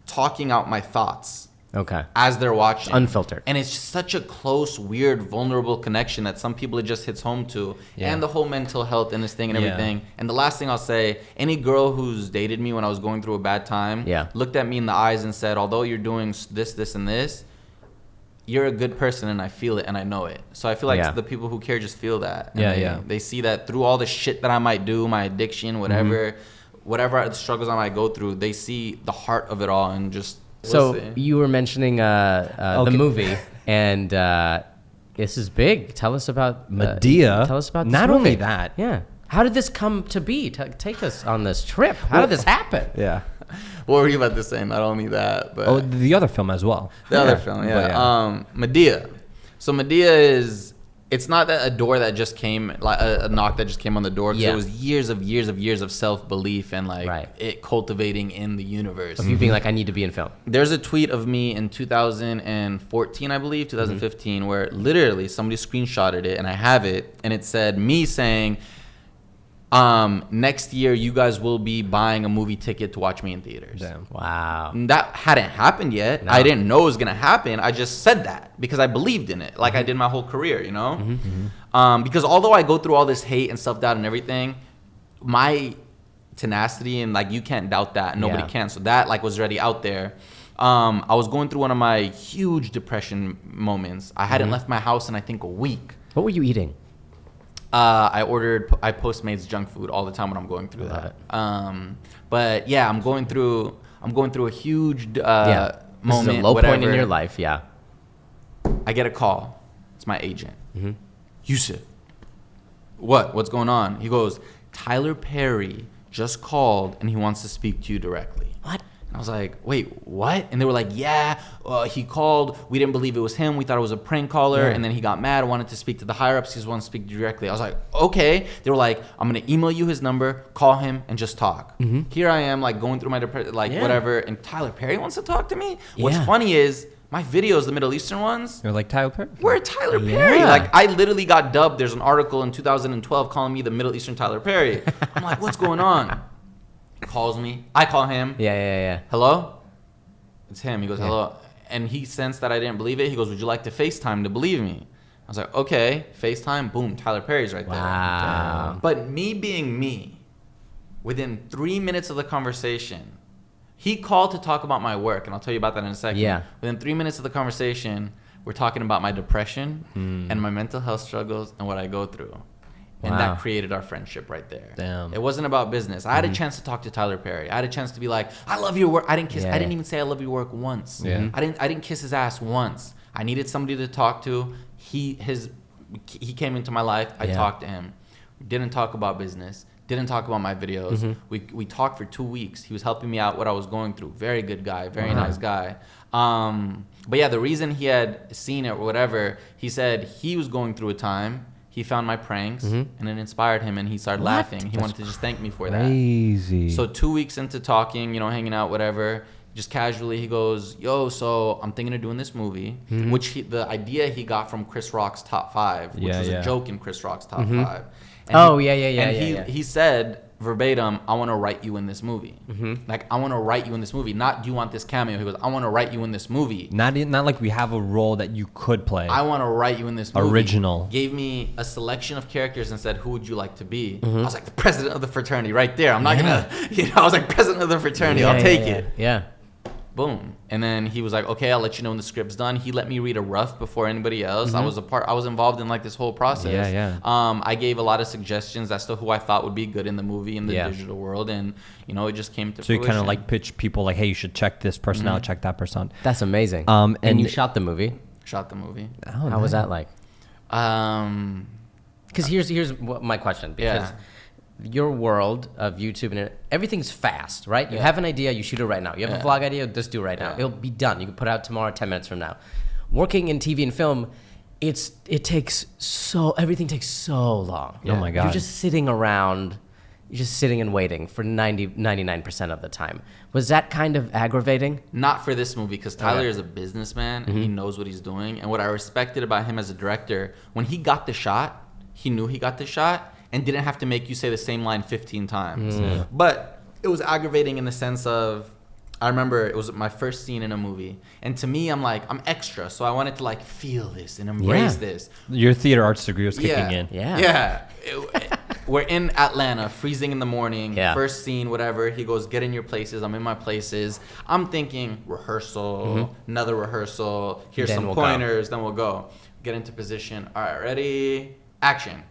talking out my thoughts Okay. as they're watching. Unfiltered. And it's such a close, weird, vulnerable connection that some people it just hits home to. Yeah. And the whole mental health and this thing and Yeah. everything. And the last thing I'll say, any girl who's dated me when I was going through a bad time Yeah. looked at me in the eyes and said, although you're doing this, and this, you're a good person and I feel it and I know it. So I feel like the people who care just feel that. And they see that through all the shit that I might do, my addiction, whatever the struggles I might go through, they see the heart of it all and just. So you were mentioning the movie, and this is big. Tell us about Medea. Tell us about this not movie. only that. Yeah. How did this come to be? Take us on this trip. How did this happen? Yeah. What were you about to say? Not only that, but the other film as well. The other film, Medea. So Medea is. It's not that a door that just came, like a knock that just came on the door. Because it was years of self-belief and it cultivating in the universe. Of you being like, I need to be in film. There's a tweet of me in 2014, I believe, 2015, where literally somebody screenshotted it and I have it. And it said me saying, next year you guys will be buying a movie ticket to watch me in theaters. Damn. Wow. And that hadn't happened yet. No. I didn't know it was gonna happen. I just said that because I believed in it, like I did my whole career, you know. Because although I go through all this hate and self-doubt and everything, my tenacity and like you can't doubt that. Nobody can. So that like was already out there. I was going through one of my huge depression moments. I hadn't left my house in I think a week. What were you eating? I Postmates junk food all the time when I'm going through that. But yeah, I'm going through a huge moment. This is a low point in your life. Yeah. I get a call. It's my agent. Yousef. What's going on? He goes, Tyler Perry just called and he wants to speak to you directly. What? And I was like, wait, what? And they were like, he called. We didn't believe it was him. We thought it was a prank caller. And then he got mad, wanted to speak to the higher ups. He just wanted to speak directly. I was like, okay. They were like, I'm going to email you his number, call him, and just talk. Here I am, like, going through my depression, whatever. And Tyler Perry wants to talk to me? What's funny is my videos, the Middle Eastern ones, you're like Tyler Perry? We're Tyler Perry. Like, I literally got dubbed. There's an article in 2012 calling me the Middle Eastern Tyler Perry. I'm like, what's going on? Calls me. I call him. Yeah. Hello? It's him. He goes, hello. And he sensed that I didn't believe it. He goes, would you like to FaceTime to believe me? I was like, okay. FaceTime. Boom. Tyler Perry's right there. Wow. But me being me, within 3 minutes of the conversation, he called to talk about my work. And I'll tell you about that in a second. Yeah. Within 3 minutes of the conversation, we're talking about my depression and my mental health struggles and what I go through. And that created our friendship right there. Damn. It wasn't about business. I had a chance to talk to Tyler Perry. I had a chance to be like, I love your work. I didn't kiss. I didn't even say I love your work once. I didn't kiss his ass once. I needed somebody to talk to. He came into my life. I talked to him. We didn't talk about business. Didn't talk about my videos. We talked for 2 weeks. He was helping me out what I was going through. Very good guy. Very nice guy. But yeah, the reason he had seen it or whatever, he said he was going through a time. He found my pranks and it inspired him and he started laughing. He wanted to just thank me for that. Crazy. So 2 weeks into talking, hanging out, whatever, just casually he goes, yo, so I'm thinking of doing this movie, which the idea he got from Chris Rock's Top 5, which was a joke in Chris Rock's Top 5. And he said verbatim, I want to write you in this movie. Like, I want to write you in this movie. Not, do you want this cameo? He goes, I want to write you in this movie. Not like we have a role that you could play. I want to write you in this movie. Original. Gave me a selection of characters and said, who would you like to be? I was like, the president of the fraternity right there. I'm not going to, I was like, president of the fraternity. I'll take it. Yeah. Boom. And then he was like, okay, I'll let you know when the script's done. He let me read a rough before anybody else. I was involved in like this whole process. I gave a lot of suggestions as to who I thought would be good in the movie in the digital world, and it just came to fruition. So you kind of like pitch people like, hey, you should check this person out, check that person out. That's amazing. And you shot the movie. Shot the movie. Oh, how was that like? Because here's my question. Because your world of YouTube and everything's fast, right? You have an idea, you shoot it right now. You have a vlog idea, just do it right now. It'll be done. You can put it out tomorrow, 10 minutes from now. Working in TV and film, everything takes so long. Oh my God. You're just sitting around, you're just sitting and waiting for 99% of the time. Was that kind of aggravating? Not for this movie, because Tyler is a businessman and he knows what he's doing. And what I respected about him as a director, when he got the shot, he knew he got the shot and didn't have to make you say the same line 15 times. But it was aggravating in the sense of, I remember it was my first scene in a movie. And to me, I'm like, I'm extra. So I wanted to like feel this and embrace this. Your theater arts degree was kicking in. Yeah. we're in Atlanta, freezing in the morning. Yeah. First scene, whatever. He goes, get in your places. I'm in my places. I'm thinking rehearsal, another rehearsal. Here's Then some we'll pointers. Then we'll go. Get into position. All right, ready? Action.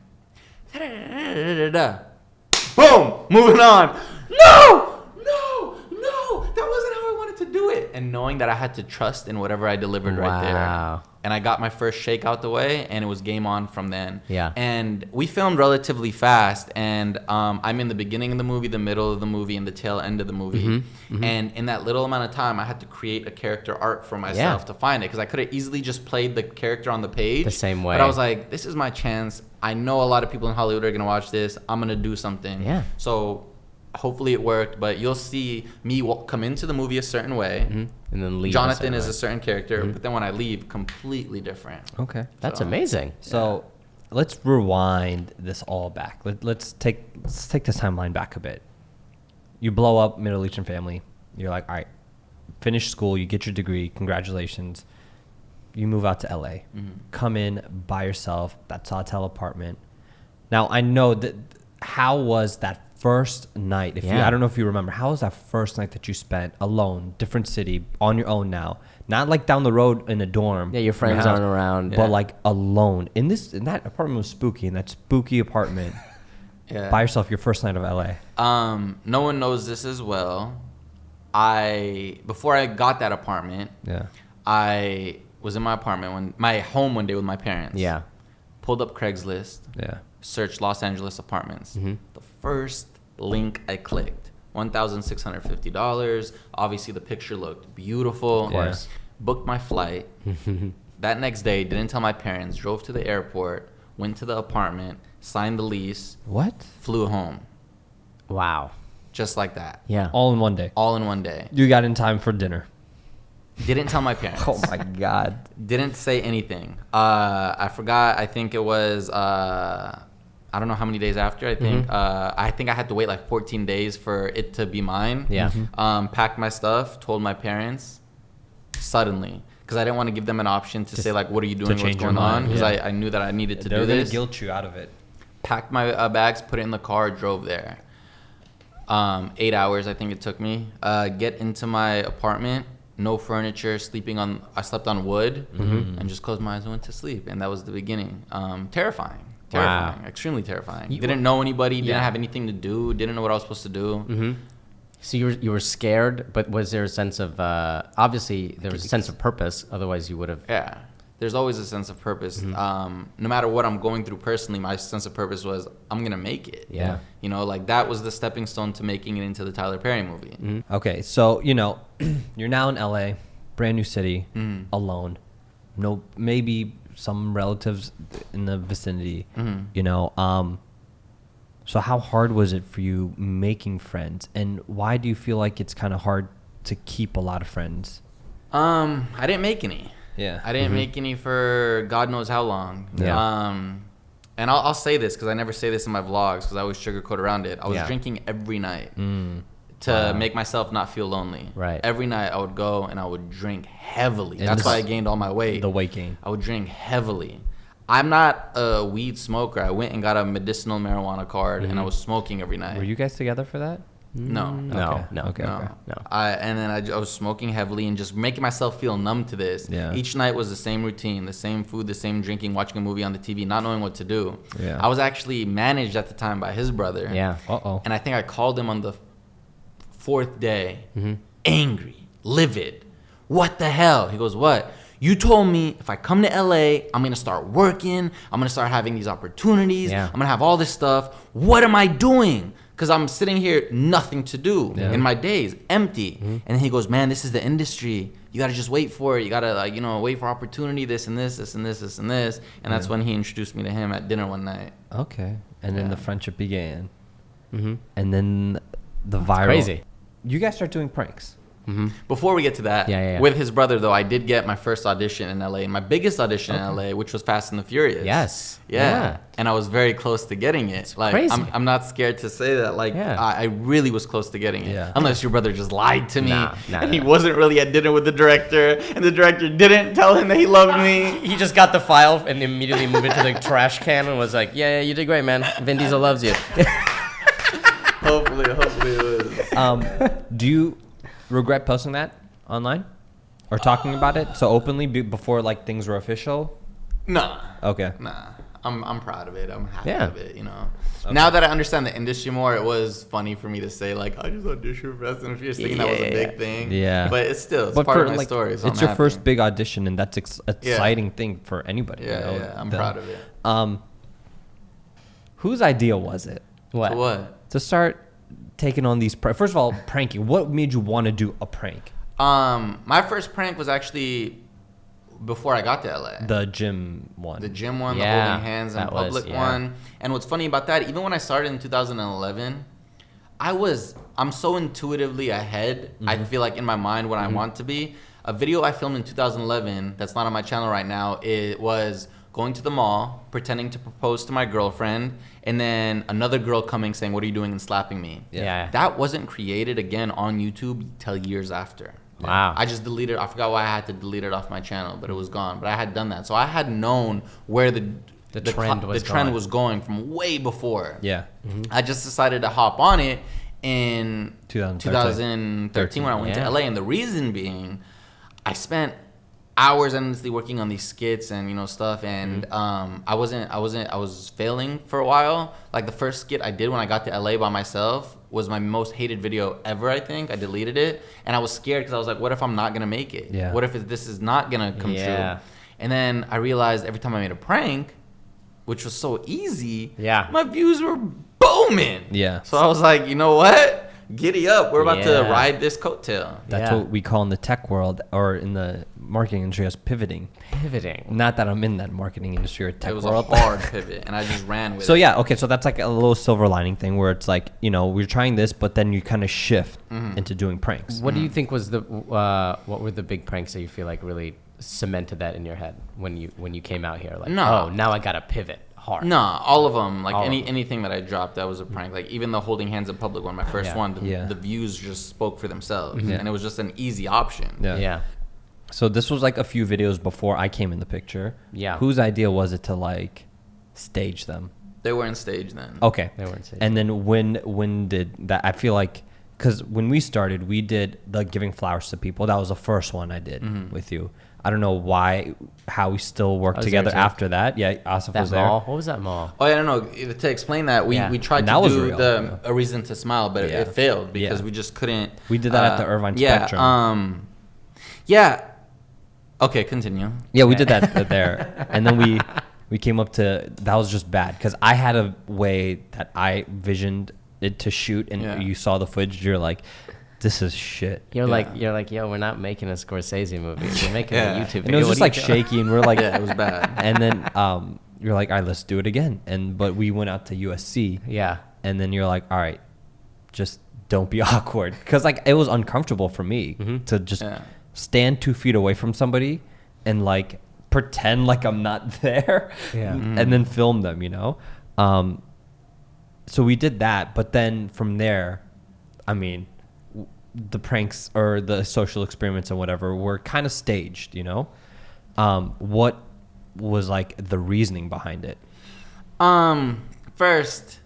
Boom! Moving on. No! That wasn't how I wanted to do it. And knowing that I had to trust in whatever I delivered right there. And I got my first shake out the way, and it was game on from then. Yeah. And we filmed relatively fast, and I'm in the beginning of the movie, the middle of the movie, and the tail end of the movie. And in that little amount of time, I had to create a character arc for myself to find it, because I could have easily just played the character on the page the same way. But I was like, this is my chance. I know a lot of people in Hollywood are gonna watch this. I'm gonna do something. Yeah. So hopefully it worked, but you'll see me come into the movie a certain way, and then leave. Jonathan is a certain character, but then when I leave, completely different. Okay. That's amazing. So let's rewind this all back. Let's take this timeline back a bit. You blow up Middle Eastern family. You're like, all right, finish school. You get your degree. Congratulations. You move out to LA. Come in by yourself. That's a hotel apartment. Now I know that. How was that first night? I don't know if you remember. How was that first night that you spent alone, different city, on your own now? Not like down the road in a dorm. Yeah, your friends aren't around. But like alone. In that apartment was spooky. In that spooky apartment, by yourself, your first night of LA. No one knows this as well. Before I got that apartment, I was in my apartment my home one day with my parents. Yeah. Pulled up Craigslist. Yeah. Searched Los Angeles apartments. The first link I clicked, $1,650. Obviously, the picture looked beautiful. Of course. Booked my flight. That next day, didn't tell my parents. Drove to the airport. Went to the apartment. Signed the lease. What? Flew home. Wow. Just like that. Yeah. All in one day. All in one day. You got in time for dinner. Didn't tell my parents. Oh my God. Didn't say anything. I forgot. I think it was. I don't know how many days after. I think I had to wait like 14 days for it to be mine. Yeah. Packed my stuff, told my parents suddenly, because I didn't want to give them an option to say like, what are you doing, what's going on, because I knew that I needed to do this. They're gonna guilt you out of it. Packed my bags, put it in the car, drove there. 8 hours I think it took me. Get into my apartment, no furniture, I slept on wood, and just closed my eyes and went to sleep, and that was the beginning. Terrifying. Wow. Extremely terrifying. Didn't know anybody, didn't have anything to do, didn't know what I was supposed to do. So you were scared, but was there a sense of obviously there was a sense of purpose? Otherwise, you would have. Yeah, there's always a sense of purpose. No matter what I'm going through personally, my sense of purpose was I'm gonna make it. Yeah. You know, like that was the stepping stone to making it into the Tyler Perry movie. Okay, so you're now in LA, brand new city, alone. No, maybe some relatives in the vicinity. So how hard was it for you making friends, and why do you feel like it's kind of hard to keep a lot of friends? I didn't make any. Yeah. I didn't make any for God knows how long. Yeah. And I'll say this because I never say this in my vlogs because I always sugarcoat around it. I was drinking every night to make myself not feel lonely. Right. Every night I would go and I would drink heavily. That's why I gained all my weight. The weight gain. I would drink heavily. I'm not a weed smoker. I went and got a medicinal marijuana card and I was smoking every night. Were you guys together for that? No. Okay. And then I was smoking heavily and just making myself feel numb to this. Yeah. Each night was the same routine, the same food, the same drinking, watching a movie on the TV, not knowing what to do. Yeah. I was actually managed at the time by his brother. Yeah. And I think I called him on the fourth day, angry, livid. What the hell? He goes, what? You told me if I come to LA, I'm going to start working. I'm going to start having these opportunities. Yeah. I'm going to have all this stuff. What am I doing? Because I'm sitting here, nothing to do in my days, empty. And then he goes, man, this is the industry. You got to just wait for it. You got to, wait for opportunity, this and this, this and this, this and this. And that's when he introduced me to him at dinner one night. Okay. And then the friendship began. And then the viral. Crazy. You guys start doing pranks. Before we get to that, with his brother though, I did get my first audition in LA, my biggest audition in LA, which was Fast and the Furious. Yes. Yeah. And I was very close to getting it. Like, crazy. I'm not scared to say that. Like, I really was close to getting it. Yeah. Unless your brother just lied to me, and he nah. wasn't really at dinner with the director, and the director didn't tell him that he loved me. He just got the file and immediately moved it to the trash can and was like, yeah, you did great, man. Vin Diesel loves you. Hopefully it was. Do you regret posting that online or talking about it so openly before like things were official? Nah. Okay. Nah. I'm proud of it. I'm happy Yeah. of it, you know. Okay. Now that I understand the industry more, it was funny for me to say, like, I just auditioned for Fast and Furious, thinking that was a big thing. Yeah. But it's still, it's part of my story. So it's I'm your first big audition, and that's exciting thing for anybody. Yeah, you know? I'm proud of it. Whose idea was it? What? So what? To start taking on these first of all, pranking. What made you want to do a prank? My first prank was actually before I got to LA. The gym one. The gym one, Yeah, the holding hands in public one. And what's funny about that, even when I started in 2011, I'm so intuitively ahead, I feel like in my mind when I want to be. A video I filmed in 2011 that's not on my channel right now, it was going to the mall, pretending to propose to my girlfriend, and then another girl coming saying, "What are you doing?" and slapping me. Yeah. That wasn't created again on YouTube till years after. Wow. I just deleted. I forgot why I had to delete it off my channel, but it was gone. But I had done that, so I had known where the trend was going from way before. Yeah. I just decided to hop on it in 2013 when I went to LA, and the reason being, I spent hours endlessly working on these skits and stuff, and I was failing for a while. Like the first skit I did when I got to LA by myself was my most hated video ever. I think I deleted it, and I was scared because I was like, what if I'm not gonna make it? Yeah. What if this is not gonna come true? And then I realized every time I made a prank, which was so easy, my views were booming. Yeah. So I was like, you know what? Giddy up. We're about to ride this coattail. That's what we call in the tech world or in the marketing industry as pivoting. Not that I'm in that marketing industry or tech world. It was a hard pivot, and I just ran with it. So yeah, okay, so that's like a little silver lining thing where it's like, we're trying this, but then you kind of shift into doing pranks. What do you think was what were the big pranks that you feel like really cemented that in your head when you came out here? Like, now I gotta pivot hard. Nah, all of them. Like anything that I dropped, that was a prank. Like even the holding hands in public one, my first one, the views just spoke for themselves, and it was just an easy option. Yeah. So this was like a few videos before I came in the picture. Yeah. Whose idea was it to like stage them? They weren't staged then. Okay. They weren't staged. And then when did that? I feel like because when we started, we did the giving flowers to people. That was the first one I did with you. I don't know how we still work together after that. Yeah, Asif was there. Mall? What was that mall? Oh, yeah, no. To explain that, we tried to do A Reason to Smile, but it failed because we just couldn't. We did that at the Irvine Spectrum. Okay, continue. Yeah, we did that there, and then we came up to that was just bad because I had a way that I visioned it to shoot, and you saw the footage. You're like, this is shit. You're like, yo, we're not making a Scorsese movie. We're making a YouTube video. And it was just like shaky, and we're like, it was bad. And then you're like, all right, let's do it again. But we went out to USC. Yeah. And then you're like, all right, just don't be awkward, because like it was uncomfortable for me to just stand 2 feet away from somebody and like pretend like I'm not there, and then film them. So we did that, but then from there, I mean, the pranks or the social experiments and whatever were kind of staged, what was like the reasoning behind it? First,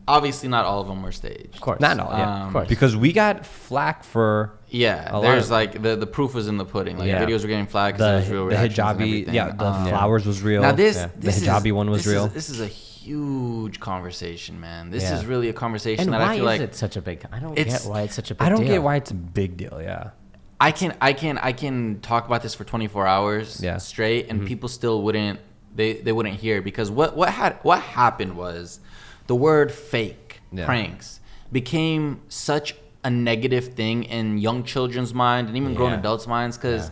obviously not all of them were staged. Of course. Not all, of course. Because we got flack for there's like the proof was in the pudding. Like videos were getting flagged because it was real reactions and everything. The flowers was real. Now the hijabi one was real. This is a huge conversation, man. This is really a conversation that I feel like. And why is it such a big? I don't get why it's such a big deal. I don't get why it's a big deal. Yeah. I can talk about this for 24 hours straight, and people still wouldn't hear, because what happened was the word fake pranks became such a negative thing in young children's mind and even grown adults' minds, because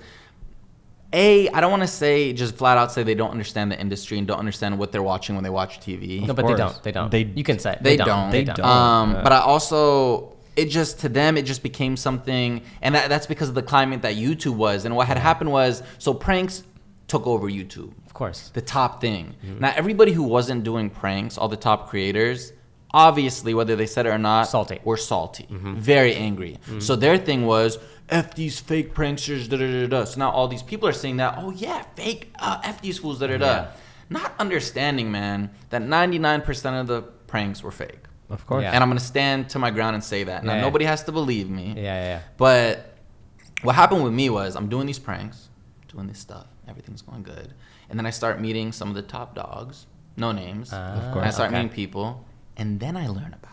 I don't want to say just flat out say they don't understand the industry and don't understand what they're watching when they watch TV. No, but they don't. You can say they don't. But I also it just, to them, it just became something, and that's because of the climate that YouTube was. And what had happened was, so pranks took over YouTube. Of course. The top thing. Now, everybody who wasn't doing pranks, all the top creators, obviously, whether they said it or not, were salty. Very angry. So their thing was, F these fake pranksters, da-da-da-da. So now all these people are saying that, oh yeah, fake, F these fools, da-da-da. Yeah. Not understanding, man, that 99% of the pranks were fake. Of course. Yeah. And I'm going to stand to my ground and say that. Now, nobody has to believe me. Yeah. But what happened with me was, I'm doing these pranks, doing this stuff. Everything's going good. And then I start meeting some of the top dogs. No names. Of course. And I start meeting people. And then I learn about it.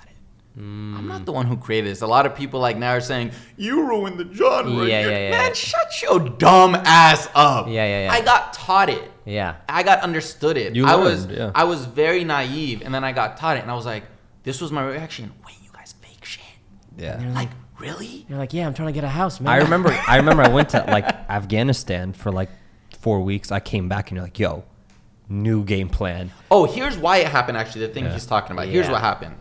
I'm not the one who created this. A lot of people like now are saying, you ruined the genre. Yeah. Man, shut your dumb ass up. Yeah. I got taught it. Yeah. I got understood it. You learned, I was very naive, and then I got taught it, and I was like, this was my reaction. Wait, you guys fake shit. Yeah. Like, really? You're like, yeah, I'm trying to get a house, man. I remember I went to like Afghanistan for like 4 weeks. I came back and you're like, yo, new game plan. Oh, here's why it happened, actually, the thing he's talking about. Here's what happened.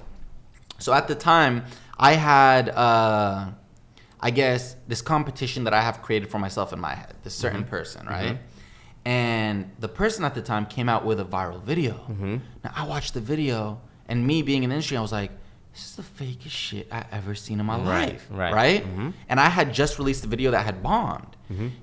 So at the time, I had, I guess, this competition that I have created for myself in my head, this certain person, right? And the person at the time came out with a viral video. Now, I watched the video, and me being in the industry, I was like, this is the fakest shit I ever seen in my life, right? And I had just released a video that had bombed.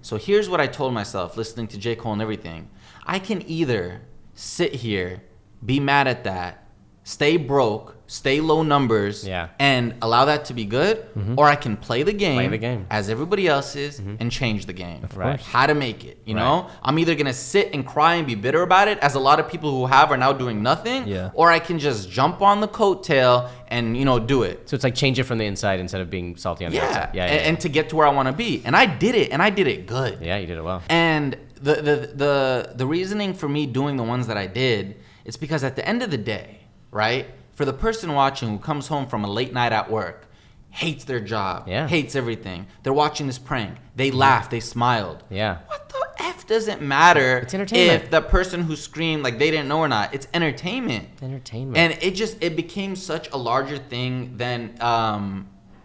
So here's what I told myself, listening to J. Cole and everything. I can either sit here, be mad at that, stay broke, stay low numbers, and allow that to be good, or I can play the game as everybody else is and change the game. How to make it, you know? I'm either going to sit and cry and be bitter about it, as a lot of people who have are now doing nothing, or I can just jump on the coattail and, you know, do it. So it's like change it from the inside instead of being salty on the outside. And to get to where I want to be. And I did it, and I did it good. Yeah, you did it well. And the reasoning for me doing the ones that I did, it's because at the end of the day, right? For the person watching who comes home from a late night at work, hates their job, hates everything. They're watching this prank. They laughed, they smiled. Yeah. What the F does it matter? It's entertainment. If the person who screamed like they didn't know or not, it's entertainment. Entertainment. And it became such a larger thing than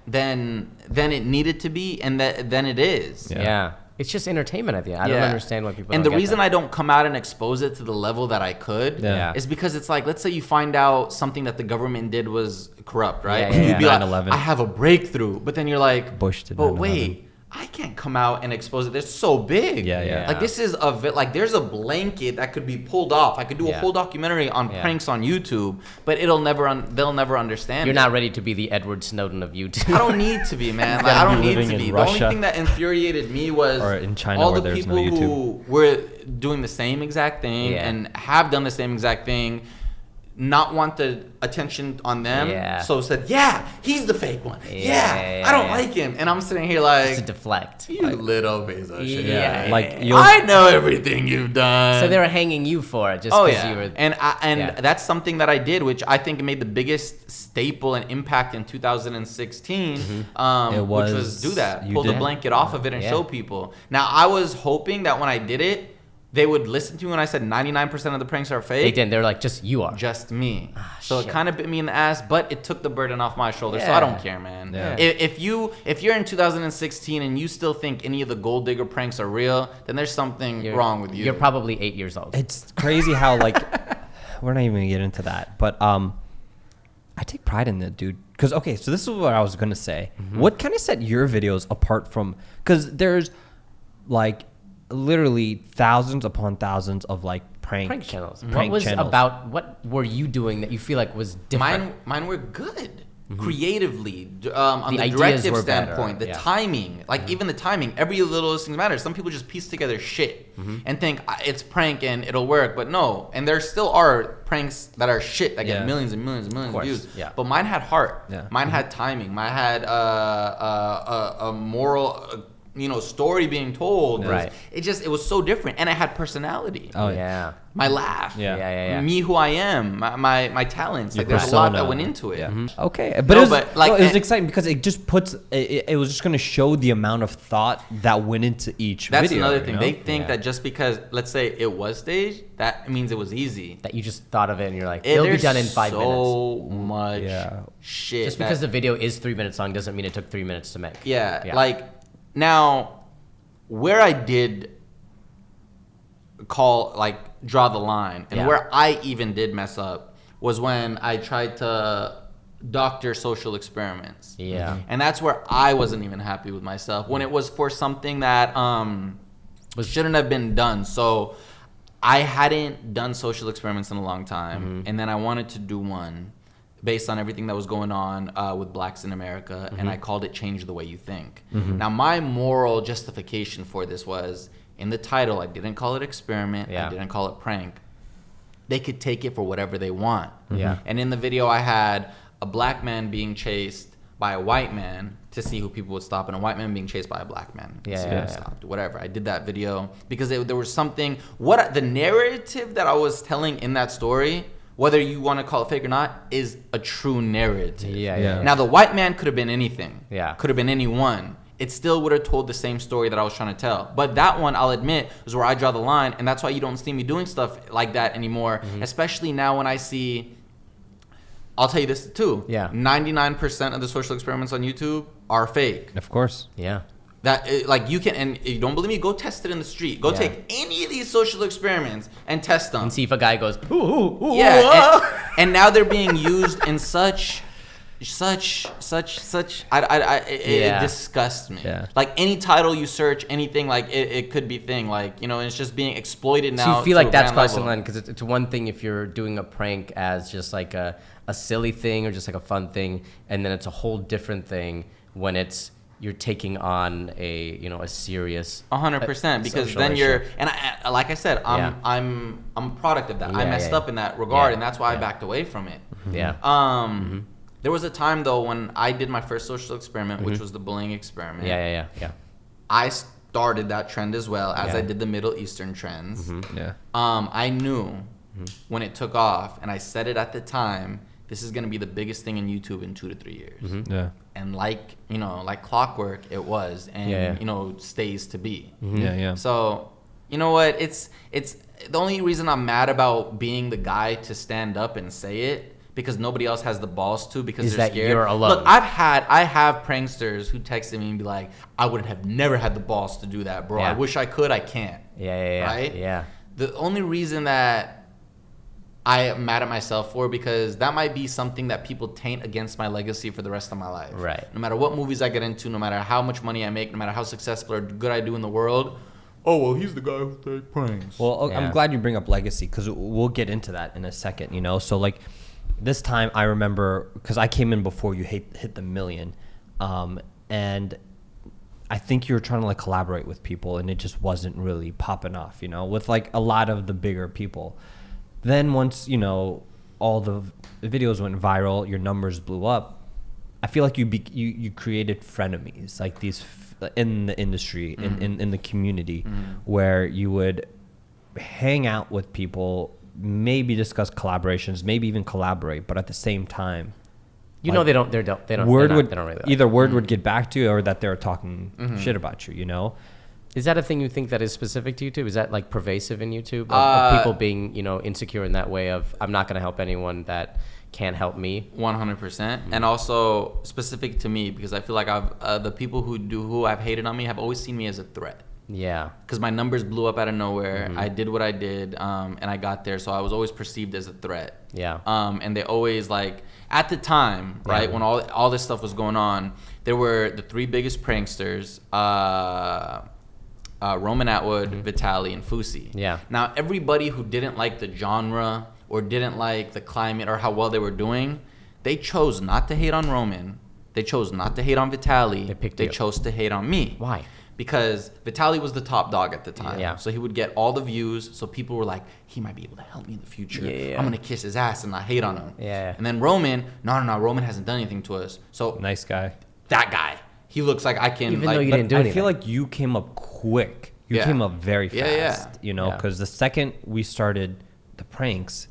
it needed to be, and than it is. Yeah. It's just entertainment at the end. I don't understand why people. And don't the reason that. I don't come out and expose it to the level that I could is because it's like, let's say you find out something that the government did was corrupt, right? Yeah, You'd be like, 9/11. I have a breakthrough, but then you're like, Bush did but 9/11. wait, I can't come out and expose it. They're so big. Yeah. Like this is like there's a blanket that could be pulled off. I could do a whole documentary on pranks on YouTube, but they'll never understand. You're not ready to be the Edward Snowden of YouTube. I don't need to be, man. Like, I don't need to be. The only thing that infuriated me was or in China all where the there's people no YouTube. who were doing the same exact thing and have done the same exact thing, not want the attention on them. So said, he's the fake one. I don't like him. And I'm sitting here like, to deflect. You little piece of shit. Like I know everything you've done. So they were hanging you for it just because you were. And that's something that I did, which I think made the biggest staple and impact in 2016, which was do that. Pull the blanket off of it and show people. Now, I was hoping that when I did it, they would listen to me when I said 99% of the pranks are fake. They didn't. They were like, just you are. Just me. So it kind of bit me in the ass, but it took the burden off my shoulders. So I don't care, man. If you're in 2016 and you still think any of the gold digger pranks are real, then there's something wrong with you. You're probably 8 years old. It's crazy how like we're not even gonna get into that, but I take pride in it, dude. Because so this is what I was gonna say. What kind of set your videos apart from? Because there's like literally thousands upon thousands of like prank channels. What were you doing that you feel like was different? Mine were good. Creatively, on the directive standpoint, the timing, even the timing, every little thing matters. Some people just piece together shit and think it's prank and it'll work, but no. And there still are pranks that are shit that get millions and millions and millions of views. But mine had heart. Mine had timing. Mine had a moral story being told. Right. It was so different, and it had personality. Oh yeah. My laugh. Yeah. Me, who I am, my talents. Your Like there's a lot persona. that went into it. Yeah. Mm-hmm. Okay, but it was and- exciting because it just puts it was just going to show the amount of thought that went into each That's video. another thing. You know? They think that just because, let's say, it was staged, that means it was easy. That you just thought of it and you're like, it'll be There's done in 5 minutes. So much shit. Just because the video is 3 minutes long doesn't mean it took 3 minutes to make. Yeah. Like now, where I did draw the line, and where I even did mess up was when I tried to doctor social experiments. Yeah. And that's where I wasn't even happy with myself when it was for something that shouldn't have been done. So I hadn't done social experiments in a long time, and then I wanted to do one based on everything that was going on with blacks in America, and I called it Change the Way You Think. Now, my moral justification for this was, in the title, I didn't call it experiment, I didn't call it prank. They could take it for whatever they want. Yeah. And in the video, I had a black man being chased by a white man to see who people would stop, and a white man being chased by a black man to see who stopped. Whatever. I did that video because there was something. The narrative that I was telling in that story, whether you want to call it fake or not, is a true narrative. Yeah. Now, the white man could have been anything. Yeah. Could have been anyone. It still would have told the same story that I was trying to tell. But that one, I'll admit, is where I draw the line, and that's why you don't see me doing stuff like that anymore, especially now when I see... I'll tell you this, too. Yeah. 99% of the social experiments on YouTube are fake. Of course. Yeah. You can, and if you don't believe me, go test it in the street. Go take any of these social experiments and test them. And see if a guy goes, ooh, and now they're being used in such it disgusts me. Yeah. Like any title you search, anything, like it could be thing, like, and it's just being exploited now. So you feel to like a that's grand crossing the level. line, because it's one thing if you're doing a prank as just like a silly thing or just like a fun thing, and then it's a whole different thing when you're taking on a serious 100%, because social then issue. you're, and like I said, I'm a product of that. I messed up in that regard, and that's why I backed away from it. Yeah. There was a time though when I did my first social experiment, which was the bullying experiment. Yeah. I started that trend as well as I did the Middle Eastern trends. Yeah. I knew when it took off, and I said it at the time, this is going to be the biggest thing in YouTube in 2 to 3 years. Yeah. And like clockwork, it was, and stays to be. Yeah. So, you know what? It's the only reason I'm mad about being the guy to stand up and say it, because nobody else has the balls to, because Is they're that scared. you're alone. Look, I have pranksters who texted me and be like, I would have never had the balls to do that, bro. Yeah. I wish I could. I can't. Yeah. Right? Yeah. The only reason that I am mad at myself for, because that might be something that people taint against my legacy for the rest of my life. Right. No matter what movies I get into, no matter how much money I make, no matter how successful or good I do in the world, oh, well, he's the guy who takes pranks. Well, Yeah. I'm glad you bring up legacy, because we'll get into that in a second, So, like, this time I remember, because I came in before you hit the million, and I think you were trying to, like, collaborate with people, and it just wasn't really popping off, with, like, a lot of the bigger people. Then once, all the videos went viral, your numbers blew up, I feel like you created frenemies, like these in the industry, in the community, where you would hang out with people, maybe discuss collaborations, maybe even collaborate, but at the same time, They don't really either word would get back to you, or that they're talking shit about you, Is that a thing you think that is specific to YouTube? Is that like pervasive in YouTube, of people being, insecure in that way of, I'm not going to help anyone that can't help me? 100%. And also specific to me, because I feel like the people who I've hated on me have always seen me as a threat. Yeah. Because my numbers blew up out of nowhere. I did what I did, and I got there. So I was always perceived as a threat. Yeah. And they always, like, at the time, right, when all this stuff was going on, there were the 3 biggest pranksters, Roman Atwood, Vitaly, and Fousey. Yeah. Now, everybody who didn't like the genre or didn't like the climate or how well they were doing, they chose not to hate on Roman. They chose not to hate on Vitaly. They chose to hate on me. Why? Because Vitaly was the top dog at the time. Yeah. So he would get all the views. So people were like, he might be able to help me in the future. Yeah. I'm going to kiss his ass and not hate on him. Yeah. And then Roman, no, Roman hasn't done anything to us. So nice guy. that guy. he looks like I can. Even like, though you But didn't do I anything. feel like you came up quick. You Yeah. came up very fast. Yeah. You know, Yeah. because the second we started the pranks,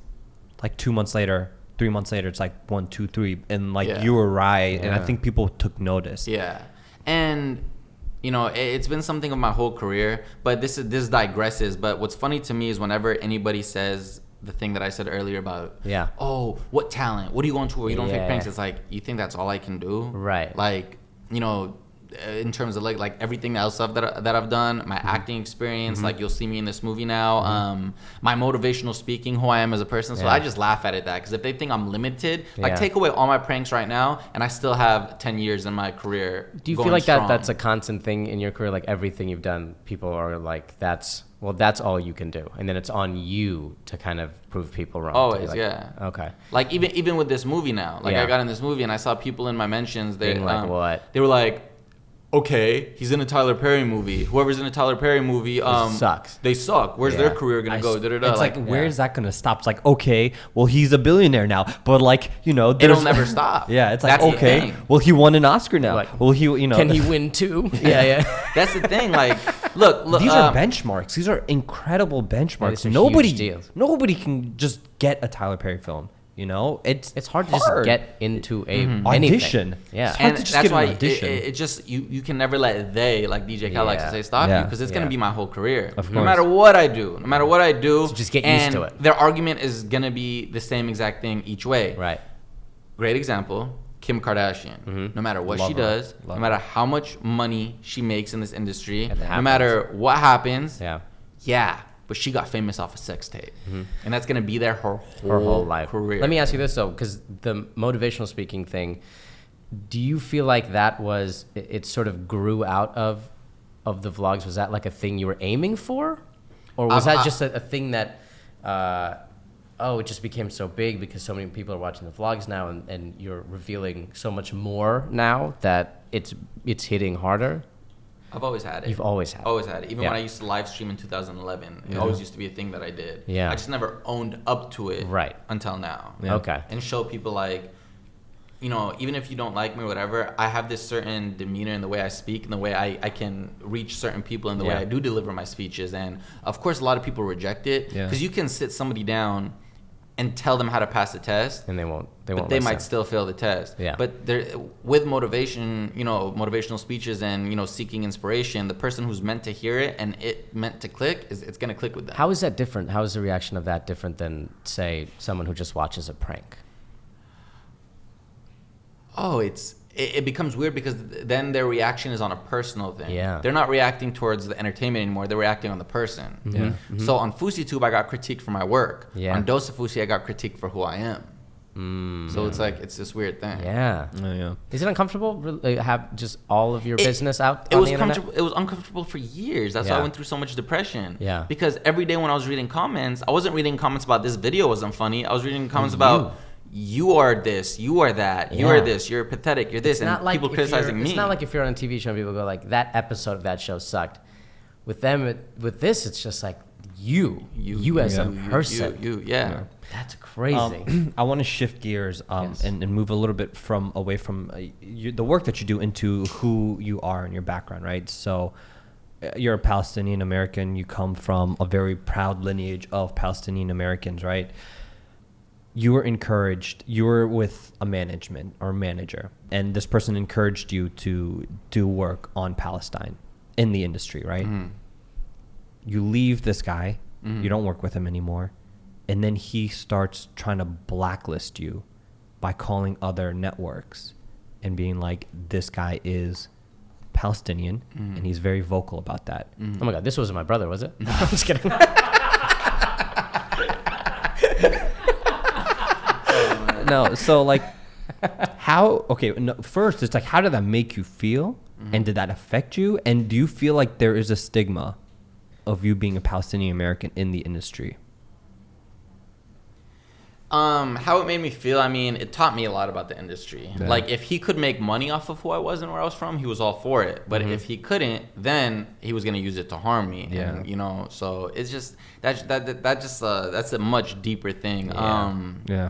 like 2 months later, 3 months later, it's like 1, 2, 3, and like Yeah. you were right, and I Yeah. think people took notice. Yeah, and you know, it's been something of my whole career. But this digresses. But what's funny to me is whenever anybody says the thing that I said earlier about, Yeah. oh, what talent? What are you going to? You don't fake Yeah. pranks. It's like, you think that's all I can do? Right. Like, you know, in terms of like everything else that I've done, my acting experience, like you'll see me in this movie now, my motivational speaking, who I am as a person. So Yeah. I just laugh at it because if they think I'm limited, like Yeah. take away all my pranks right now, and I still have 10 years in my career. Do you going feel like strong. that's a constant thing in your career? Like everything you've done, people are like, that's all you can do. And then it's on you to kind of prove people wrong. to be Always, like, yeah. Okay. Like even with this movie now, like Yeah. I got in this movie and I saw people in my mentions. They Being like, what? They were like, okay, he's in a Tyler Perry movie. Whoever's in a Tyler Perry movie, sucks. They suck. Where's Yeah. their career gonna go? Da-da-da. It's like, Like, where is that gonna stop? It's like, okay, well, he's a billionaire now, but like, you know, it'll there's never stop. Yeah, it's like, That's the okay, thing. well, he won an Oscar now. Like, well, you know, Can he win too? Yeah. That's the thing. Like, look, these are benchmarks. These are incredible benchmarks. It's a huge deal. Nobody can just get a Tyler Perry film. You know, It's hard to just get into a anything. Audition. Yeah. It's hard And to just that's get why an audition. it just you can never let they, like DJ Khaled likes to Yeah. say, stop Yeah. you, because it's Yeah. gonna be my whole career. Of No course. matter what I do, no matter what I do, So just get used to and it. Their argument is gonna be the same exact thing each way. Right. Great example, Kim Kardashian. No matter what Love she her. does, Love no matter how much money she makes in this industry, It no happens. matter what happens, Yeah. but she got famous off a sex tape, and that's gonna be there her Whole life. career. Let me ask you this though, because the motivational speaking thing, do you feel like that was it sort of grew out of the vlogs? Was that like a thing you were aiming for, or was that just a thing that it just became so big because so many people are watching the vlogs now, and you're revealing so much more now that it's hitting harder? I've always had it. You've always had it. Always had it. Even Yeah. when I used to live stream in 2011, it always used to be a thing that I did. Yeah. I just never owned up to it. Right. Until now. Yeah. Okay. And show people like, you know, even if you don't like me or whatever, I have this certain demeanor in the way I speak and the way I can reach certain people and the way Yeah. I do deliver my speeches. And of course, a lot of people reject it Yeah. because you can sit somebody down and tell them how to pass the test. And they won't. But they might still fail the test. Yeah. But there, with motivation, you know, motivational speeches and, you know, seeking inspiration, the person who's meant to hear it and it meant to click, it's going to click with them. How is that different? How is the reaction of that different than, say, someone who just watches a prank? Oh, it becomes weird because then their reaction is on a personal thing. Yeah. They're not reacting towards the entertainment anymore. They're reacting on the person. Yeah. So on fouseytube, I got critiqued for my work. Yeah. On Dose of Fousey, I got critiqued for who I am. So it's like, it's this weird thing. Yeah. Oh, yeah. Is it uncomfortable have just all of your business out It on was the internet? comfortable. It was uncomfortable for years. That's why I Yeah. went through so much depression. Yeah. Because every day when I was reading comments, I wasn't reading comments about this video wasn't funny. I was reading comments about you are this, you are that, you Yeah. are this, you're pathetic, you're this, It's not and like people if criticizing you're- me. It's not like if you're on a TV show and people go like, that episode of that show sucked. With them, with this, it's just like you as a person. yeah. That's crazy. I want to shift gears Yes. and move a little bit away from the work that you do into who you are and your background, right? So you're a Palestinian American. You come from a very proud lineage of Palestinian Americans, right? You were encouraged. You were with a management or manager, and this person encouraged you to do work on Palestine in the industry, right? You leave this guy. You don't work with him anymore. And then he starts trying to blacklist you by calling other networks and being like, this guy is Palestinian, and he's very vocal about that. Oh my God, this wasn't my brother, was it? No, I'm just kidding. No, so like, first, it's like, how did that make you feel? And did that affect you? And do you feel like there is a stigma of you being a Palestinian American in the industry? How it made me feel, I mean, it taught me a lot about the industry. Yeah. Like, if he could make money off of who I was and where I was from, he was all for it. But if he couldn't, then he was gonna use it to harm me. Yeah. And, you know, so it's just that's a much deeper thing. Yeah.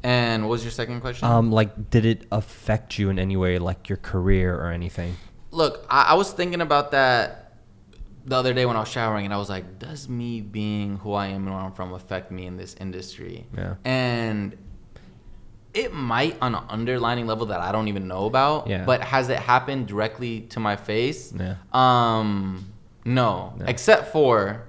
And what was your second question? Like, did it affect you in any way, like your career or anything? Look, I was thinking about that the other day when I was showering, and I was like, does me being who I am and where I'm from affect me in this industry? Yeah. And it might on an underlining level that I don't even know about. Yeah. But has it happened directly to my face? Yeah. No. Except for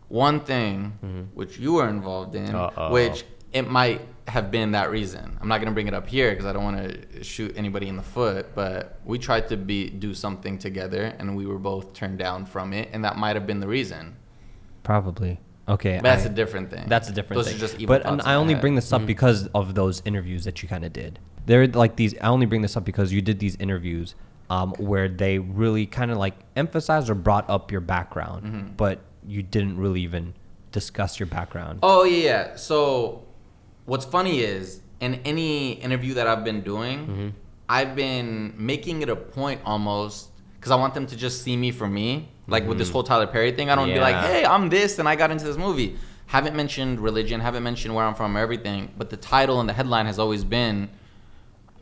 one thing, which you were involved in, which it might have been that reason. I'm not going to bring it up here because I don't want to shoot anybody in the foot, but we tried to do something together, and we were both turned down from it, and that might have been the reason. Probably. Okay. But that's a different thing. That's a different thing. thing. Those are just evil but thoughts I in my only head. bring this up because of those interviews that you kind of did. They're like these. I only bring this up because you did these interviews where they really kind of like emphasized or brought up your background, but you didn't really even discuss your background. Oh, yeah. So what's funny is in any interview that I've been doing, I've been making it a point almost because I want them to just see me for me. Like with this whole Tyler Perry thing, I don't be like, hey, I'm this and I got into this movie. Haven't mentioned religion, haven't mentioned where I'm from or everything, but the title and the headline has always been,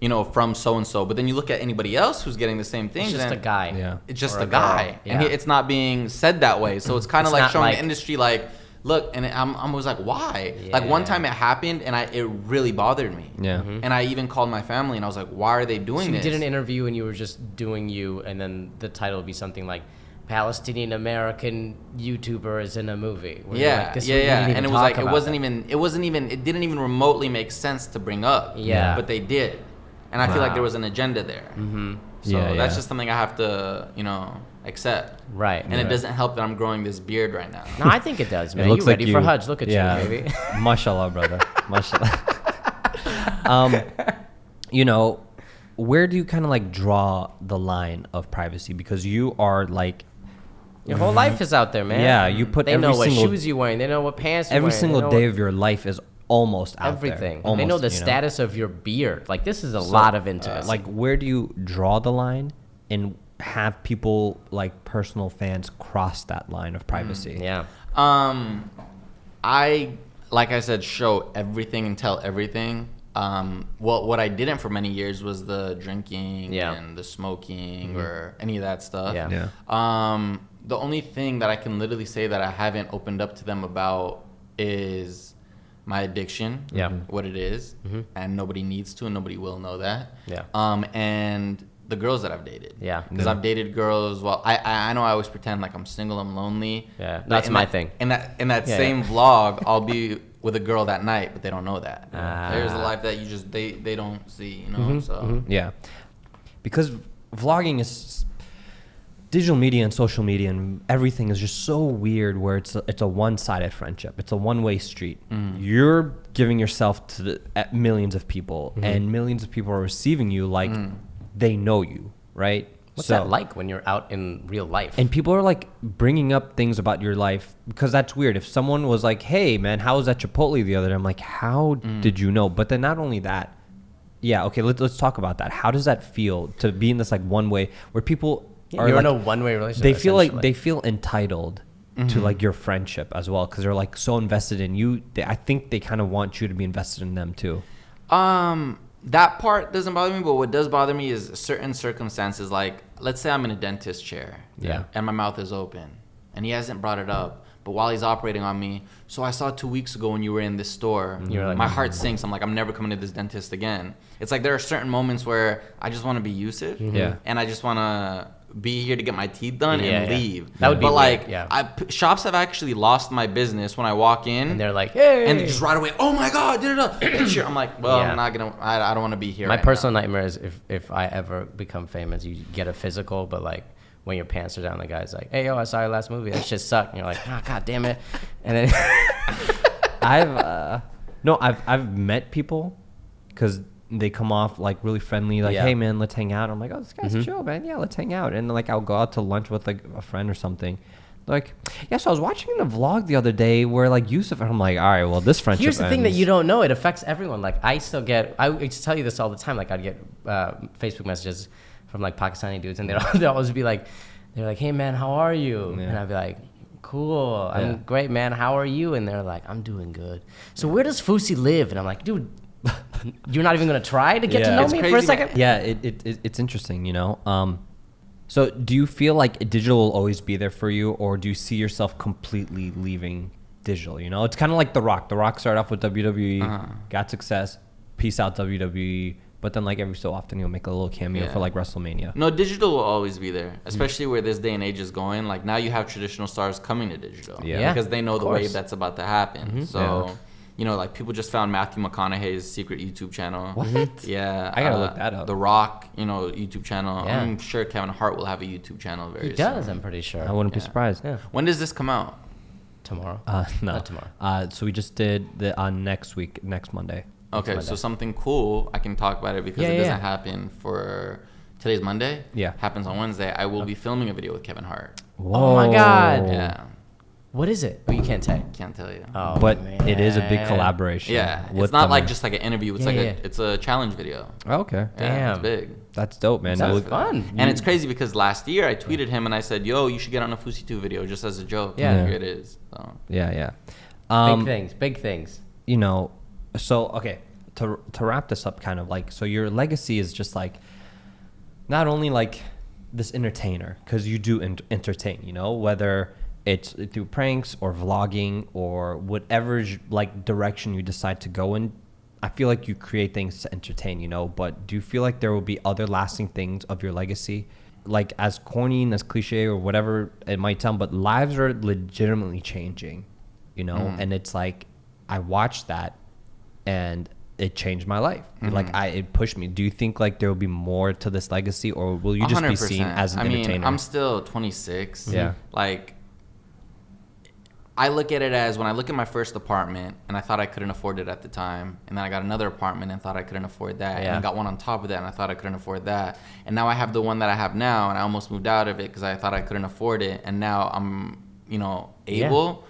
you know, from so-and-so. But then you look at anybody else who's getting the same thing. It's just a guy. Yeah. It's just Or a a guy. girl. Yeah. And it's not being said that way. So it's kind of It's like not showing like- the industry like, look, and I'm always like, why? Like one time it happened and it really bothered me. Yeah. And I even called my family and I was like, why are they doing So you this? did an interview and you were just doing you, and then the title would be something like Palestinian American YouTuber is in a movie. Where you're like, this we didn't even And it was talk like, about it didn't even remotely make sense to bring up. Yeah. But they did. And I feel like there was an agenda there. So Yeah, that's yeah. just something I have to, accept. Right. And it doesn't help that I'm growing this beard right now. No, I think it does, man. It You looks like ready for Hajj? Look at you, baby. Mashallah, brother. Mashallah. Where do you kind of like draw the line of privacy? Because you are like, Your whole life is out there, man. Yeah, you put They every know what single- shoes you're wearing. They know what pants you're every wearing. single they know day of your life is almost out everything. there. They know the you status of your beard. Like, this is a lot of intimacy. Like, where do you draw the line and have people like personal fans cross that line of privacy? yeah. I, like I said, show everything and tell everything. What I didn't for many years was the drinking and the smoking or any of that stuff. Yeah. The only thing that I can literally say that I haven't opened up to them about is my addiction. Yeah. What it is. And nobody needs to and nobody will know that. Yeah. And the girls that I've dated. Yeah. Because I've dated girls. Well, I know I always pretend like I'm single, I'm lonely. Yeah, But that's in my that- thing. In that Yeah, same vlog, I'll be with a girl that night, but they don't know that. Ah. There's a life that you just they don't see, So Yeah. Because vlogging is digital media and social media and everything is just so weird where it's a one-sided friendship. It's a one-way street. You're giving yourself to millions of people and millions of people are receiving you like they know you, right? What's that like when you're out in real life? And people are like bringing up things about your life because that's weird. If someone was like, hey man, how was that Chipotle the other day? I'm like, how did you know? But then not only that, yeah, okay, let's talk about that. How does that feel to be in this like one way where people are you're like, in a one-way relationship. they feel like essentially. they feel entitled to like your friendship as well because they're like so invested in you. I think they kind of want you to be invested in them too. that part doesn't bother me, but what does bother me is certain circumstances. Like, let's say I'm in a dentist chair, and my mouth is open, and he hasn't brought it up, but while he's operating on me, so I saw 2 weeks ago when you were in this store, You're like, my heart sinks. I'm like, I'm never coming to this dentist again. It's like there are certain moments where I just want to be Yousef, Yeah. and I just want to be here to get my teeth done Yeah, and yeah. leave. That would be but weird, like, yeah. shops have actually lost my business when I walk in, And they're like, hey. and they just right away, oh my god, picture. I'm like, well, Yeah. I'm not gonna. I don't want to be here. My right personal now. nightmare is if I ever become famous, you get a physical, but like when your pants are down, the guy's like, hey, yo, I saw your last movie. That shit sucked. And you're like, ah, god damn it. And then I've met people because they come off like really friendly, like, Yeah. hey man, let's hang out. I'm like, oh, this guy's chill, man. Yeah, let's hang out. And like I'll go out to lunch with like a friend or something. Like, yeah, so I was watching the vlog the other day where like Yousef, and I'm like, all right, well, this friendship here's the thing that ends. you don't know. It affects everyone. Like I used to tell you this all the time. Like I'd get Facebook messages from like Pakistani dudes, and they'd always be like, they're like, hey man, how are you? Yeah. And I'd be like, cool, Yeah. I'm great, man. How are you? And they're like, I'm doing good. So where does Fousey live? And I'm like, dude, You're not even gonna try to get to know It's me crazy, for a man. second? Yeah, it's interesting, you know. So do you feel like digital will always be there for you, or do you see yourself completely leaving digital? You know, it's kind of like The Rock. The Rock started off with WWE, got success, peace out WWE, but then like every so often he'll make a little cameo for like WrestleMania. No, digital will always be there, especially where this day and age is going. Like now you have traditional stars coming to digital because they know the wave that's about to happen. So, you know, like people just found Matthew McConaughey's secret YouTube channel. What? Yeah. I gotta look that up. The Rock, you know, YouTube channel. Yeah. I'm sure Kevin Hart will have a YouTube channel very soon. He does, I'm pretty sure. I wouldn't be surprised. Yeah. When does this come out? Tomorrow. No, Not tomorrow. So we just did the next week, next Monday. Okay, so something cool, I can talk about it because it doesn't happen for today's Monday. Yeah. Happens on Wednesday. I will be filming a video with Kevin Hart. Oh my God. Yeah. What is it? Oh, you can't say. Can't tell you. Oh, But man. it is a big collaboration. Yeah. with It's not them. like just like an interview. It's like Yeah. it's a challenge video. Oh, okay. Yeah, Damn. it's big. That's dope, man. Sounds Look- fun. And it's crazy because last year I tweeted him and I said, "Yo, you should get on a fouseytube video just as a joke." Yeah. And here it is. So. Yeah. Big things. You know, so okay, to wrap this up, kind of like, so your legacy is just like not only like this entertainer, because you do entertain, you know, whether it's through pranks or vlogging or whatever like direction you decide to go in. I feel like you create things to entertain, you know, but do you feel like there will be other lasting things of your legacy? Like as corny and as cliche or whatever it might sound, but lives are legitimately changing, you know, and it's like, I watched that and it changed my life. Like it pushed me. Do you think like there will be more to this legacy, or will you just be seen 100%. as an entertainer? I mean, I'm still 26. Yeah. Like, I look at it as when I look at my first apartment and I thought I couldn't afford it at the time, and then I got another apartment and thought I couldn't afford that, and I got one on top of that and I thought I couldn't afford that, and now I have the one that I have now and I almost moved out of it because I thought I couldn't afford it, and now I'm, you know, able.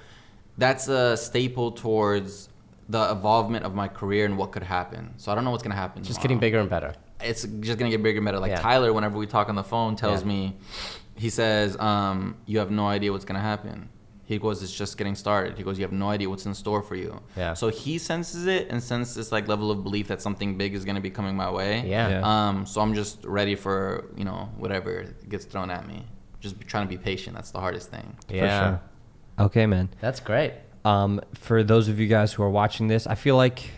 That's a staple towards the evolvement of my career and what could happen. So I don't know what's gonna happen. Just tomorrow. getting bigger and better. It's just gonna get bigger and better. Like Tyler, whenever we talk on the phone, tells me, he says, "You have no idea what's gonna happen." He goes, "It's just getting started." He goes, "You have no idea what's in store for you." Yeah. So he senses it and senses this like level of belief that something big is gonna be coming my way. Yeah. So I'm just ready for, you know, whatever gets thrown at me. Just trying to be patient. That's the hardest thing. Yeah. For sure. Okay, man. That's great. For those of you guys who are watching this, I feel like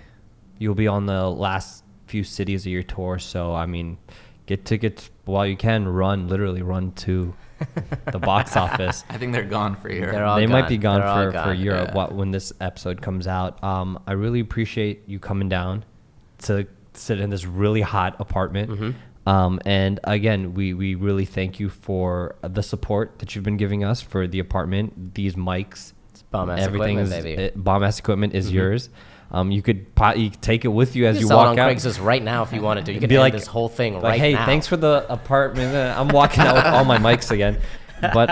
you'll be on the last few cities of your tour. So, I mean, get tickets while you can. Literally run to the box office. I think they're gone for Europe. They're They might be gone They're all for gone. Europe Yeah. when this episode comes out. I really appreciate you coming down to sit in this really hot apartment. And again, we really thank you for the support that you've been giving us for the apartment, these mics. It's bomb-ass Everything equipment, baby. Bomb-ass equipment is yours. You could take it with you as You you can sell it walk on out. Craigslist right now if you wanted to. You could Be end like- this whole thing Like, right hey, now. thanks for the apartment. I'm walking out with all my mics again. But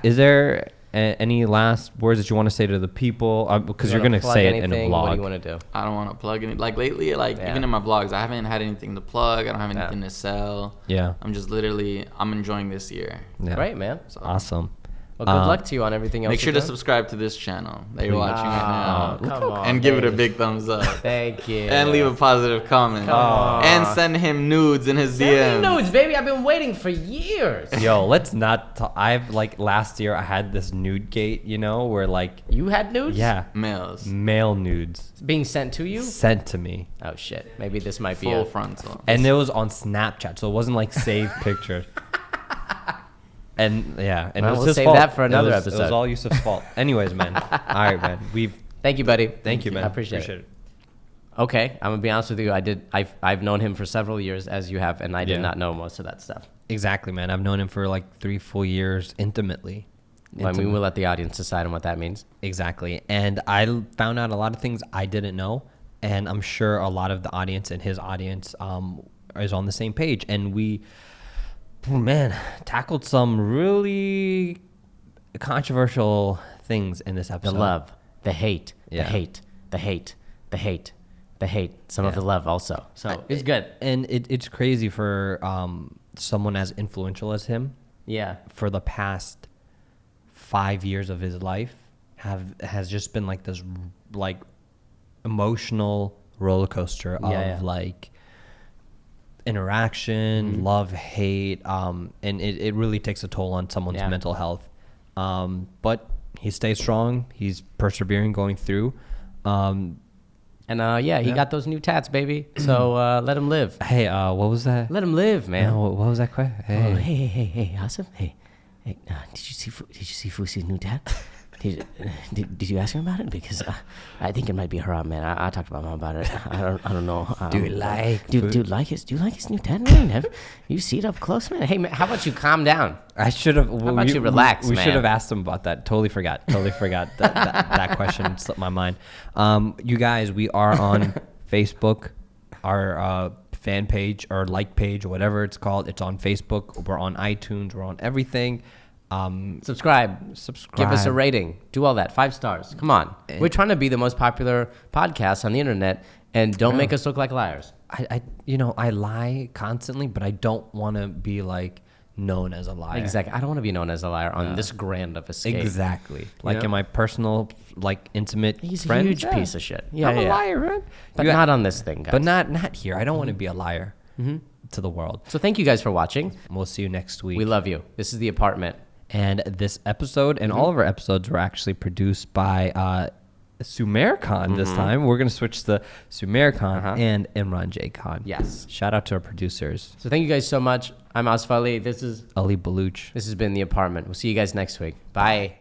is there any last words that you want to say to the people? Because you're going to say it in a vlog. What do you want to do? I don't want to plug any. Like lately, like even in my vlogs, I haven't had anything to plug. I don't have anything to sell. Yeah. I'm just literally, I'm enjoying this year. Yeah. Great, man. So Awesome. Well, good luck to you on everything else. make sure you're to doing. subscribe to this channel that you're watching right Oh, now. come on, And give it a baby. big thumbs up. Thank you. And leave a positive comment. on. And send him nudes in his Send me DM. nudes, baby. I've been waiting for years. Yo, let's not. I've like last year I had this nude gate, you know, where like You had nudes? Males. male nudes Being sent to you? sent to me, Oh, shit. Maybe this might be Full a... frontal. and it was on Snapchat, so it wasn't like saved pictures. And yeah, and Well, it was we'll his save fault. that for another It was episode. all Yusef's fault. Anyways, man. All right, man. Thank you, buddy. Thank you, man. I appreciate it. Okay, I'm gonna be honest with you. I've known him for several years, as you have, and I did Yeah. not know most of that stuff. Exactly, man. I've known him for like 3 full years intimately. I mean, we'll let the audience decide on what that means. Exactly. And I found out a lot of things I didn't know. And I'm sure a lot of the audience and his audience is on the same page. And we, tackled some really controversial things in this The episode. love, the hate, Yeah. the hate, the hate, the hate, the hate. Some of the love also. So it's good. And it's crazy for someone as influential as him. Yeah. For the past 5 years of his life has just been like this like emotional roller coaster of like interaction, love, hate, and it really takes a toll on someone's mental health. But he stays strong. He's persevering, going through. He got those new tats, baby. So let him live. Hey, what was that? Let him live, man. No, what was that question? Hey. Oh, hey, Asif. Hey, did you see Fousey's new tat? Did you ask him about it? Because I think it might be haram, man. I talked to my mom about it. I don't know. Do you like his new tat, man? Have you see it up close, man? Hey, man, how about you calm down? I should have. How about you relax, we man? should have asked him about that. Totally forgot that question slipped my mind. You guys, we are on Facebook, our fan page or like page or whatever it's called. It's on Facebook. We're on iTunes. We're on everything. Subscribe. Give us a rating. Do all that. 5 stars. Come on. We're trying to be the most popular podcast on the internet, and don't make us look like liars. I lie constantly, but I don't want to be like known as a liar. Exactly. I don't want to be known as a liar on this grand of a scale. Exactly. Like in my personal, like intimate He's friends. a huge piece of shit. Yeah, I'm a liar, man. But not on this thing, guys. But not here. I don't want to be a liar to the world. So thank you guys for watching. We'll see you next week. We love you. This is The Apartment. And this episode and all of our episodes were actually produced by Sumair Khan this time. We're going to switch to Sumair Khan and Imran J. Khan. Yes. Shout out to our producers. So thank you guys so much. I'm Asif Ali. This is Ali Baluch. This has been The Apartment. We'll see you guys next week. Bye.